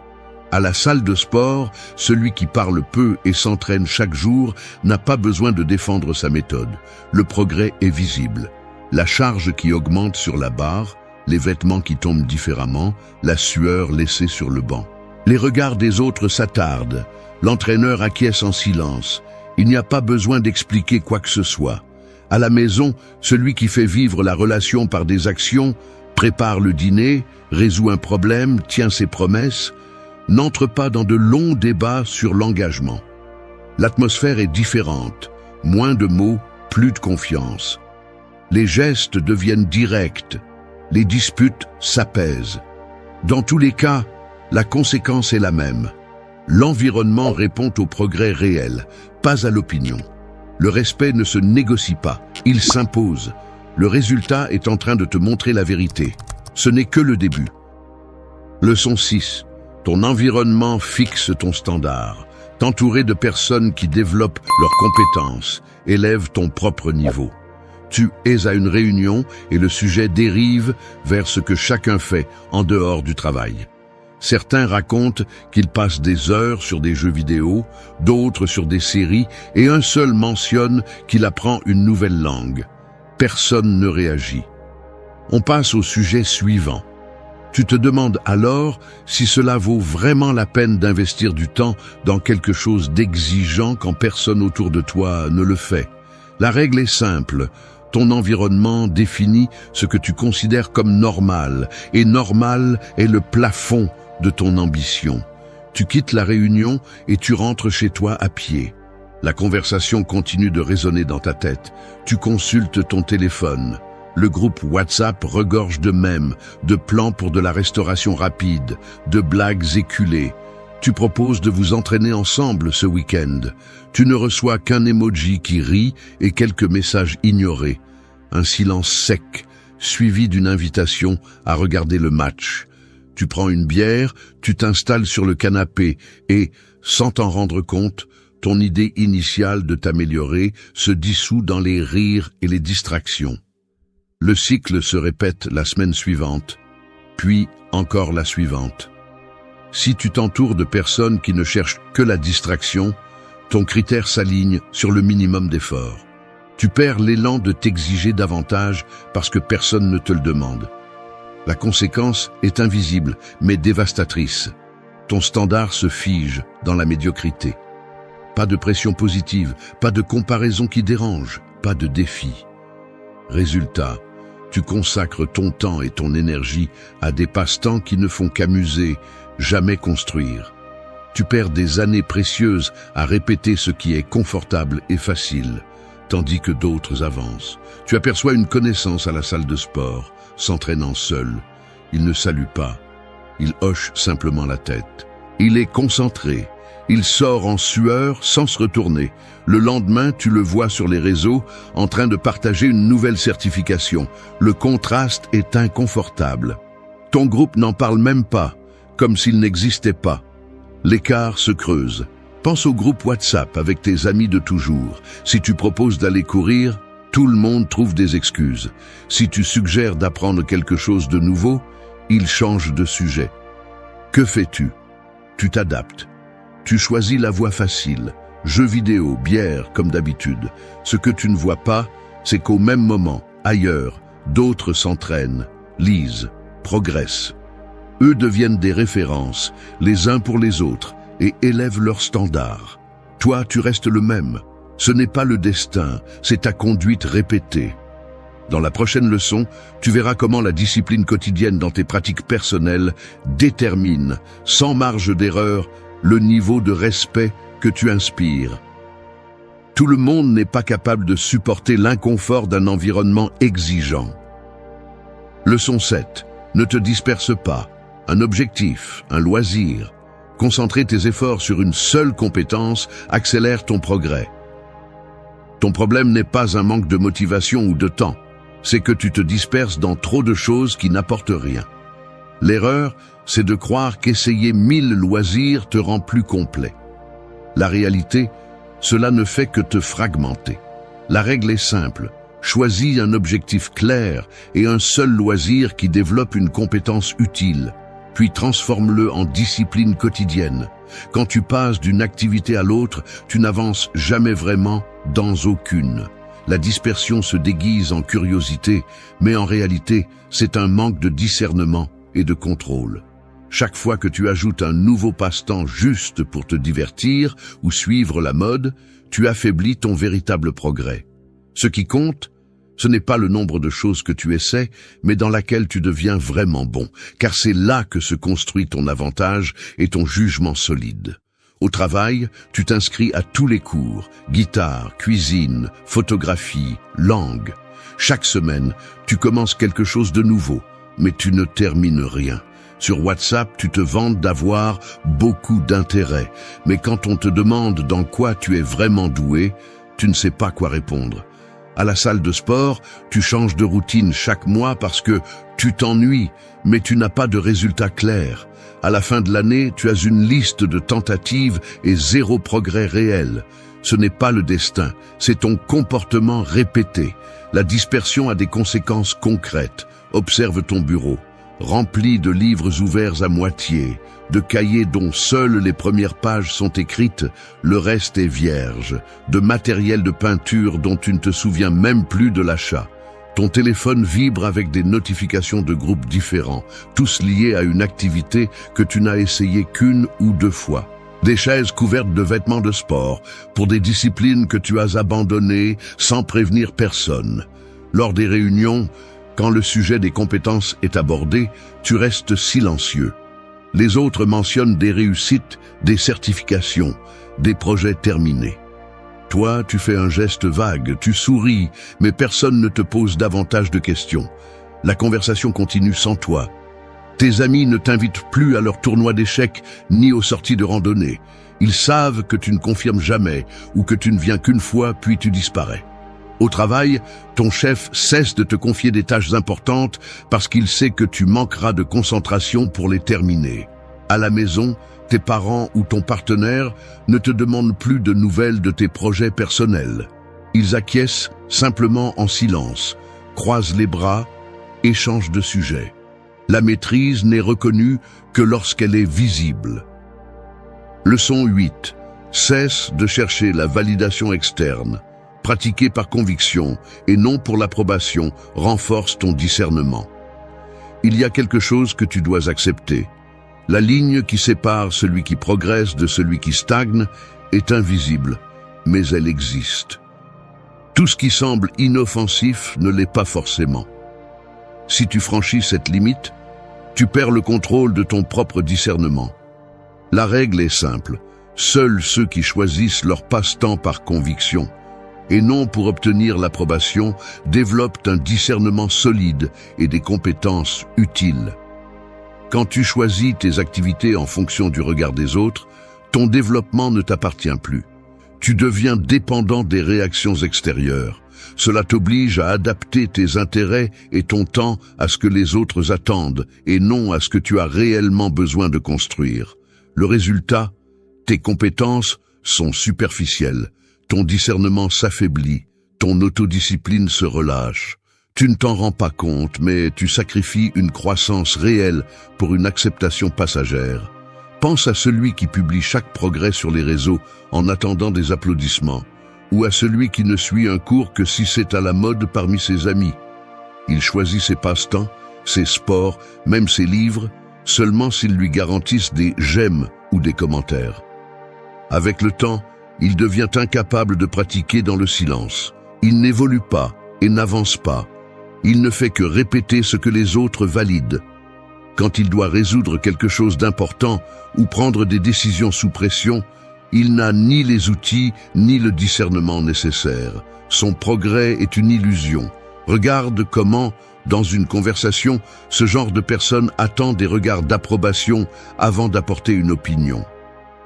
À la salle de sport, celui qui parle peu et s'entraîne chaque jour n'a pas besoin de défendre sa méthode. Le progrès est visible. La charge qui augmente sur la barre, les vêtements qui tombent différemment, la sueur laissée sur le banc. Les regards des autres s'attardent. L'entraîneur acquiesce en silence. Il n'y a pas besoin d'expliquer quoi que ce soit. À la maison, celui qui fait vivre la relation par des actions, prépare le dîner, résout un problème, tient ses promesses, n'entre pas dans de longs débats sur l'engagement. L'atmosphère est différente, moins de mots, plus de confiance. Les gestes deviennent directs, les disputes s'apaisent. Dans tous les cas, la conséquence est la même. L'environnement répond au progrès réel, pas à l'opinion. Le respect ne se négocie pas, il s'impose. Le résultat est en train de te montrer la vérité. Ce n'est que le début. Leçon 6. Ton environnement fixe ton standard. T'entourer de personnes qui développent leurs compétences, élève ton propre niveau. Tu es à une réunion et le sujet dérive vers ce que chacun fait en dehors du travail. Certains racontent qu'ils passent des heures sur des jeux vidéo, d'autres sur des séries, et un seul mentionne qu'il apprend une nouvelle langue. Personne ne réagit. On passe au sujet suivant. Tu te demandes alors si cela vaut vraiment la peine d'investir du temps dans quelque chose d'exigeant quand personne autour de toi ne le fait. La règle est simple. Ton environnement définit ce que tu considères comme normal, et normal est le plafond de ton ambition. Tu quittes la réunion et tu rentres chez toi à pied. La conversation continue de résonner dans ta tête. Tu consultes ton téléphone. Le groupe WhatsApp regorge de mèmes, de plans pour de la restauration rapide, de blagues éculées. Tu proposes de vous entraîner ensemble ce week-end. Tu ne reçois qu'un emoji qui rit et quelques messages ignorés. Un silence sec, suivi d'une invitation à regarder le match. Tu prends une bière, tu t'installes sur le canapé et, sans t'en rendre compte, ton idée initiale de t'améliorer se dissout dans les rires et les distractions. Le cycle se répète la semaine suivante, puis encore la suivante. Si tu t'entoures de personnes qui ne cherchent que la distraction, ton critère s'aligne sur le minimum d'effort. Tu perds l'élan de t'exiger davantage parce que personne ne te le demande. La conséquence est invisible, mais dévastatrice. Ton standard se fige dans la médiocrité. Pas de pression positive, pas de comparaison qui dérange, pas de défi. Résultat, tu consacres ton temps et ton énergie à des passe-temps qui ne font qu'amuser, jamais construire. Tu perds des années précieuses à répéter ce qui est confortable et facile, tandis que d'autres avancent. Tu aperçois une connaissance à la salle de sport, s'entraînant seul. Il ne salue pas. Il hoche simplement la tête. Il est concentré. Il sort en sueur sans se retourner. Le lendemain, tu le vois sur les réseaux en train de partager une nouvelle certification. Le contraste est inconfortable. Ton groupe n'en parle même pas, comme s'il n'existait pas. L'écart se creuse. Pense au groupe WhatsApp avec tes amis de toujours. Si tu proposes d'aller courir, tout le monde trouve des excuses. Si tu suggères d'apprendre quelque chose de nouveau, ils changent de sujet. Que fais-tu? Tu t'adaptes. Tu choisis la voie facile. Jeux vidéo, bière, comme d'habitude. Ce que tu ne vois pas, c'est qu'au même moment, ailleurs, d'autres s'entraînent, lisent, progressent. Eux deviennent des références, les uns pour les autres, et élèvent leurs standards. Toi, tu restes le même. Ce n'est pas le destin, c'est ta conduite répétée. Dans la prochaine leçon, tu verras comment la discipline quotidienne dans tes pratiques personnelles détermine, sans marge d'erreur, le niveau de respect que tu inspires. Tout le monde n'est pas capable de supporter l'inconfort d'un environnement exigeant. Leçon 7. Ne te disperse pas. Un objectif, un loisir. Concentrer tes efforts sur une seule compétence accélère ton progrès. Ton problème n'est pas un manque de motivation ou de temps. C'est que tu te disperses dans trop de choses qui n'apportent rien. L'erreur, c'est de croire qu'essayer 1000 loisirs te rend plus complet. La réalité, cela ne fait que te fragmenter. La règle est simple. Choisis un objectif clair et un seul loisir qui développe une compétence utile, puis transforme-le en discipline quotidienne. Quand tu passes d'une activité à l'autre, tu n'avances jamais vraiment dans aucune. La dispersion se déguise en curiosité, mais en réalité, c'est un manque de discernement et de contrôle. Chaque fois que tu ajoutes un nouveau passe-temps juste pour te divertir ou suivre la mode, tu affaiblis ton véritable progrès. Ce qui compte, ce n'est pas le nombre de choses que tu essaies, mais dans laquelle tu deviens vraiment bon, car c'est là que se construit ton avantage et ton jugement solide. Au travail, tu t'inscris à tous les cours, guitare, cuisine, photographie, langue. Chaque semaine, tu commences quelque chose de nouveau, mais tu ne termines rien. Sur WhatsApp, tu te vantes d'avoir beaucoup d'intérêt, mais quand on te demande dans quoi tu es vraiment doué, tu ne sais pas quoi répondre. À la salle de sport, tu changes de routine chaque mois parce que tu t'ennuies, mais tu n'as pas de résultat clair. À la fin de l'année, tu as une liste de tentatives et zéro progrès réel. Ce n'est pas le destin, c'est ton comportement répété. La dispersion a des conséquences concrètes. Observe ton bureau, rempli de livres ouverts à moitié, de cahiers dont seules les premières pages sont écrites, le reste est vierge, de matériel de peinture dont tu ne te souviens même plus de l'achat. Ton téléphone vibre avec des notifications de groupes différents, tous liés à une activité que tu n'as essayé qu'une ou deux fois. Des chaises couvertes de vêtements de sport, pour des disciplines que tu as abandonnées sans prévenir personne. Lors des réunions, quand le sujet des compétences est abordé, tu restes silencieux. Les autres mentionnent des réussites, des certifications, des projets terminés. Toi, tu fais un geste vague, tu souris, mais personne ne te pose davantage de questions. La conversation continue sans toi. Tes amis ne t'invitent plus à leur tournoi d'échecs ni aux sorties de randonnée. Ils savent que tu ne confirmes jamais ou que tu ne viens qu'une fois puis tu disparais. Au travail, ton chef cesse de te confier des tâches importantes parce qu'il sait que tu manqueras de concentration pour les terminer. À la maison, tes parents ou ton partenaire ne te demandent plus de nouvelles de tes projets personnels. Ils acquiescent simplement en silence, croisent les bras et changent de sujet. La maîtrise n'est reconnue que lorsqu'elle est visible. Leçon 8. Cesse de chercher la validation externe. Pratiquer par conviction et non pour l'approbation renforce ton discernement. Il y a quelque chose que tu dois accepter. La ligne qui sépare celui qui progresse de celui qui stagne est invisible, mais elle existe. Tout ce qui semble inoffensif ne l'est pas forcément. Si tu franchis cette limite, tu perds le contrôle de ton propre discernement. La règle est simple. Seuls ceux qui choisissent leur passe-temps par conviction et non pour obtenir l'approbation développent un discernement solide et des compétences utiles. Quand tu choisis tes activités en fonction du regard des autres, ton développement ne t'appartient plus. Tu deviens dépendant des réactions extérieures. Cela t'oblige à adapter tes intérêts et ton temps à ce que les autres attendent et non à ce que tu as réellement besoin de construire. Le résultat, tes compétences sont superficielles, ton discernement s'affaiblit, ton autodiscipline se relâche. Tu ne t'en rends pas compte, mais tu sacrifies une croissance réelle pour une acceptation passagère. Pense à celui qui publie chaque progrès sur les réseaux en attendant des applaudissements, ou à celui qui ne suit un cours que si c'est à la mode parmi ses amis. Il choisit ses passe-temps, ses sports, même ses livres, seulement s'ils lui garantissent des j'aime ou des commentaires. Avec le temps, il devient incapable de pratiquer dans le silence. Il n'évolue pas et n'avance pas. Il ne fait que répéter ce que les autres valident. Quand il doit résoudre quelque chose d'important ou prendre des décisions sous pression, il n'a ni les outils ni le discernement nécessaire. Son progrès est une illusion. Regarde comment, dans une conversation, ce genre de personne attend des regards d'approbation avant d'apporter une opinion.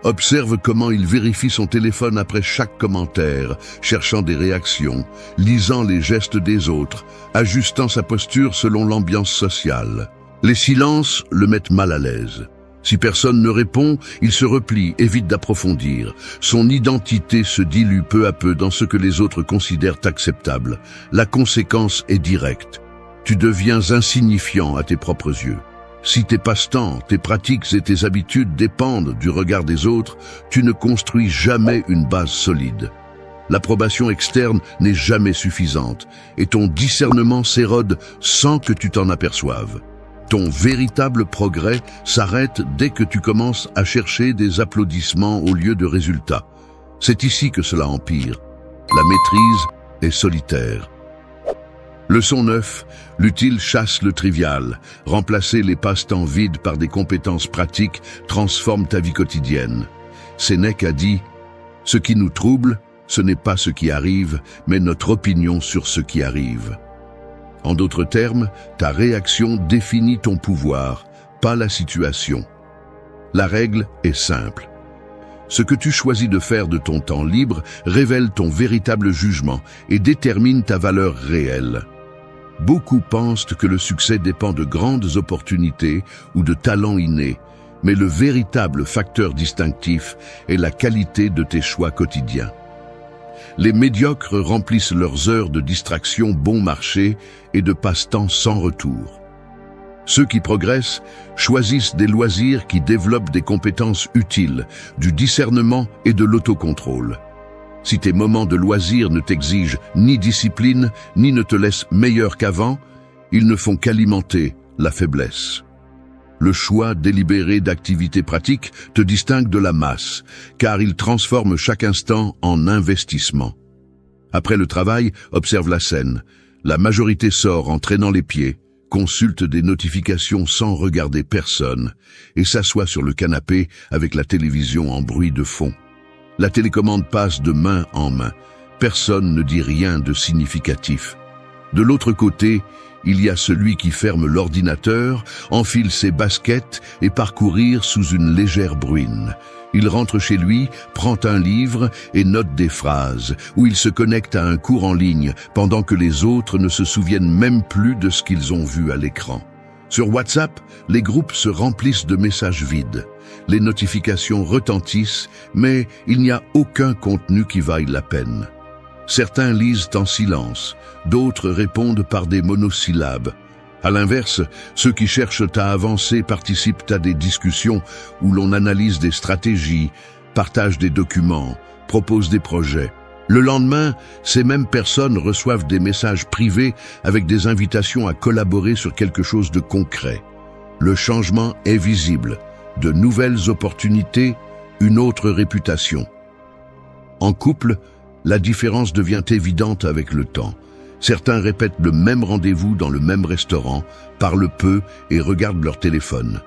Observe comment il vérifie son téléphone après chaque commentaire, cherchant des réactions, lisant les gestes des autres, ajustant sa posture selon l'ambiance sociale. Les silences le mettent mal à l'aise. Si personne ne répond, il se replie, évite d'approfondir. Son identité se dilue peu à peu dans ce que les autres considèrent acceptable. La conséquence est directe. Tu deviens insignifiant à tes propres yeux. Si tes passe-temps, tes pratiques et tes habitudes dépendent du regard des autres, tu ne construis jamais une base solide. L'approbation externe n'est jamais suffisante et ton discernement s'érode sans que tu t'en aperçoives. Ton véritable progrès s'arrête dès que tu commences à chercher des applaudissements au lieu de résultats. C'est ici que cela empire. La maîtrise est solitaire. Leçon 9. L'utile chasse le trivial. Remplacer les passe-temps vides par des compétences pratiques transforme ta vie quotidienne. Sénèque a dit « Ce qui nous trouble, ce n'est pas ce qui arrive, mais notre opinion sur ce qui arrive. » En d'autres termes, ta réaction définit ton pouvoir, pas la situation. La règle est simple. Ce que tu choisis de faire de ton temps libre révèle ton véritable jugement et détermine ta valeur réelle. Beaucoup pensent que le succès dépend de grandes opportunités ou de talents innés, mais le véritable facteur distinctif est la qualité de tes choix quotidiens. Les médiocres remplissent leurs heures de distraction bon marché et de passe-temps sans retour. Ceux qui progressent choisissent des loisirs qui développent des compétences utiles, du discernement et de l'autocontrôle. Si tes moments de loisirs ne t'exigent ni discipline, ni ne te laissent meilleur qu'avant, ils ne font qu'alimenter la faiblesse. Le choix délibéré d'activités pratiques te distingue de la masse, car il transforme chaque instant en investissement. Après le travail, observe la scène. La majorité sort en traînant les pieds, consulte des notifications sans regarder personne et s'assoit sur le canapé avec la télévision en bruit de fond. La télécommande passe de main en main. Personne ne dit rien de significatif. De l'autre côté, il y a celui qui ferme l'ordinateur, enfile ses baskets et parcourir sous une légère bruine. Il rentre chez lui, prend un livre et note des phrases, ou il se connecte à un cours en ligne pendant que les autres ne se souviennent même plus de ce qu'ils ont vu à l'écran. Sur WhatsApp, les groupes se remplissent de messages vides. Les notifications retentissent, mais il n'y a aucun contenu qui vaille la peine. Certains lisent en silence, d'autres répondent par des monosyllabes. À l'inverse, ceux qui cherchent à avancer participent à des discussions où l'on analyse des stratégies, partage des documents, propose des projets. Le lendemain, ces mêmes personnes reçoivent des messages privés avec des invitations à collaborer sur quelque chose de concret. Le changement est visible. De nouvelles opportunités, une autre réputation. En couple, la différence devient évidente avec le temps. Certains répètent le même rendez-vous dans le même restaurant, parlent peu et regardent leur téléphone.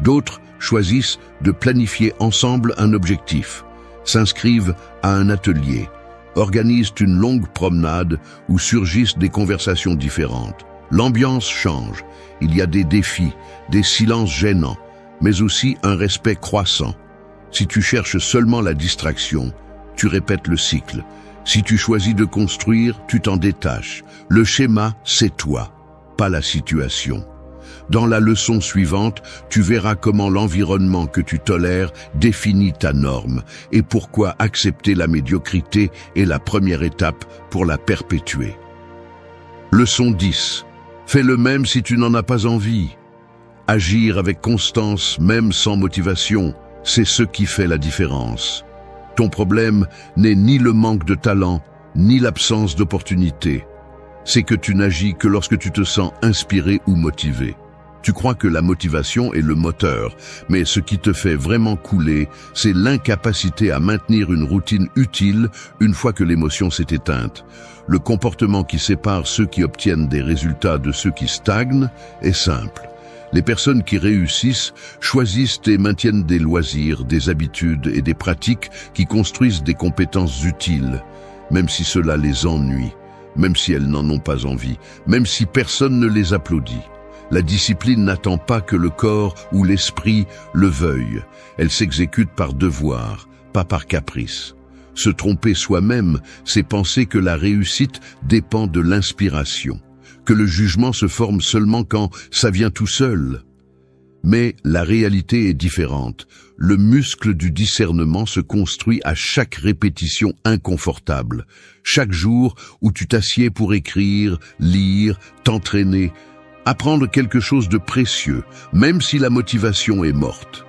D'autres choisissent de planifier ensemble un objectif, s'inscrivent à un atelier, organisent une longue promenade où surgissent des conversations différentes. L'ambiance change. Il y a des défis, des silences gênants, mais aussi un respect croissant. Si tu cherches seulement la distraction, tu répètes le cycle. Si tu choisis de construire, tu t'en détaches. Le schéma, c'est toi, pas la situation. Dans la leçon suivante, tu verras comment l'environnement que tu tolères définit ta norme et pourquoi accepter la médiocrité est la première étape pour la perpétuer. Leçon 10. Fais le même si tu n'en as pas envie. Agir avec constance, même sans motivation, c'est ce qui fait la différence. Ton problème n'est ni le manque de talent, ni l'absence d'opportunité. C'est que tu n'agis que lorsque tu te sens inspiré ou motivé. Tu crois que la motivation est le moteur, mais ce qui te fait vraiment couler, c'est l'incapacité à maintenir une routine utile une fois que l'émotion s'est éteinte. Le comportement qui sépare ceux qui obtiennent des résultats de ceux qui stagnent est simple. Les personnes qui réussissent choisissent et maintiennent des loisirs, des habitudes et des pratiques qui construisent des compétences utiles, même si cela les ennuie, même si elles n'en ont pas envie, même si personne ne les applaudit. La discipline n'attend pas que le corps ou l'esprit le veuille. Elle s'exécute par devoir, pas par caprice. Se tromper soi-même, c'est penser que la réussite dépend de l'inspiration, que le jugement se forme seulement quand ça vient tout seul. Mais la réalité est différente. Le muscle du discernement se construit à chaque répétition inconfortable, chaque jour où tu t'assieds pour écrire, lire, t'entraîner, apprendre quelque chose de précieux, même si la motivation est morte.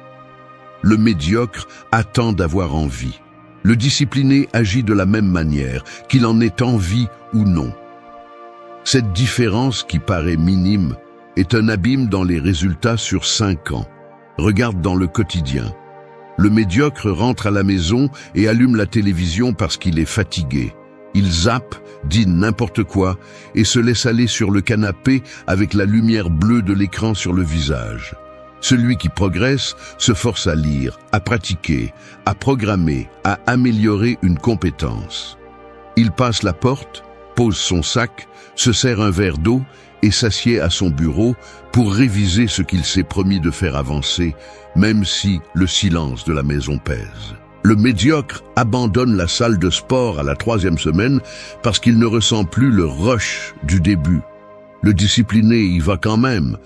Le médiocre attend d'avoir envie. Le discipliné agit de la même manière, qu'il en ait envie ou non. Cette différence qui paraît minime est un abîme dans les résultats sur 5 ans. Regarde dans le quotidien. Le médiocre rentre à la maison et allume la télévision parce qu'il est fatigué. Il zappe, dit n'importe quoi et se laisse aller sur le canapé avec la lumière bleue de l'écran sur le visage. Celui qui progresse se force à lire, à pratiquer, à programmer, à améliorer une compétence. Il passe la porte, pose son sac, se sert un verre d'eau et s'assied à son bureau pour réviser ce qu'il s'est promis de faire avancer, même si le silence de la maison pèse. Le médiocre abandonne la salle de sport à la 3e semaine parce qu'il ne ressent plus le rush du début. Le discipliné y va quand même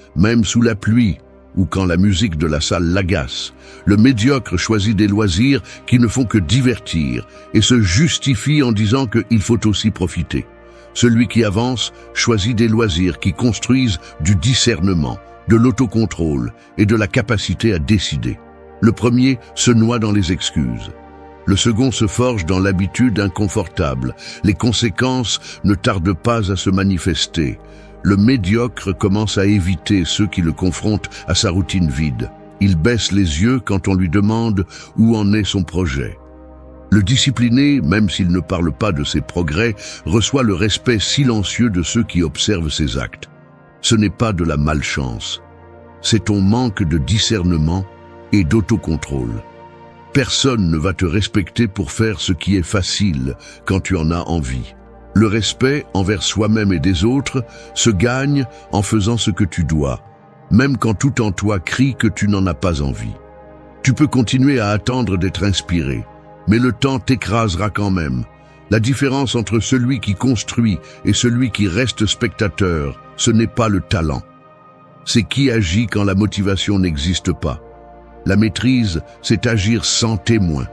sous la pluie ou quand la musique de la salle l'agace. Le médiocre choisit des loisirs qui ne font que divertir et se justifie en disant qu'il faut aussi profiter. Celui qui avance choisit des loisirs qui construisent du discernement, de l'autocontrôle et de la capacité à décider. Le premier se noie dans les excuses. Le second se forge dans l'habitude inconfortable. Les conséquences ne tardent pas à se manifester. Le médiocre commence à éviter ceux qui le confrontent à sa routine vide. Il baisse les yeux quand on lui demande où en est son projet. Le discipliné, même s'il ne parle pas de ses progrès, reçoit le respect silencieux de ceux qui observent ses actes. Ce n'est pas de la malchance. C'est ton manque de discernement et d'autocontrôle. Personne ne va te respecter pour faire ce qui est facile quand tu en as envie. Le respect envers soi-même et des autres se gagne en faisant ce que tu dois, même quand tout en toi crie que tu n'en as pas envie. Tu peux continuer à attendre d'être inspiré, mais le temps t'écrasera quand même. La différence entre celui qui construit et celui qui reste spectateur, ce n'est pas le talent. C'est qui agit quand la motivation n'existe pas. La maîtrise, c'est agir sans témoin.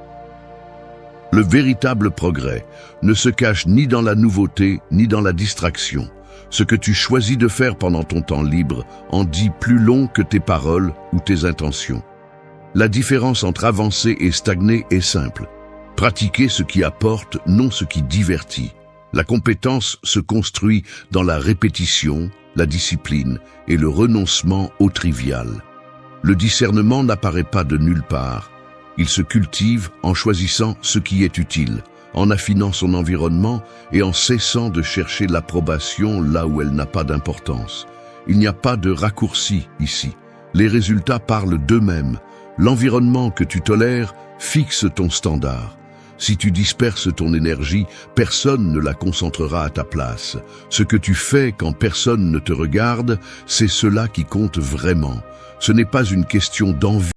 Le véritable progrès ne se cache ni dans la nouveauté, ni dans la distraction. Ce que tu choisis de faire pendant ton temps libre en dit plus long que tes paroles ou tes intentions. La différence entre avancer et stagner est simple. Pratiquer ce qui apporte, non ce qui divertit. La compétence se construit dans la répétition, la discipline et le renoncement au trivial. Le discernement n'apparaît pas de nulle part. Il se cultive en choisissant ce qui est utile, en affinant son environnement et en cessant de chercher l'approbation là où elle n'a pas d'importance. Il n'y a pas de raccourci ici. Les résultats parlent d'eux-mêmes. L'environnement que tu tolères fixe ton standard. Si tu disperses ton énergie, personne ne la concentrera à ta place. Ce que tu fais quand personne ne te regarde, c'est cela qui compte vraiment. Ce n'est pas une question d'envie.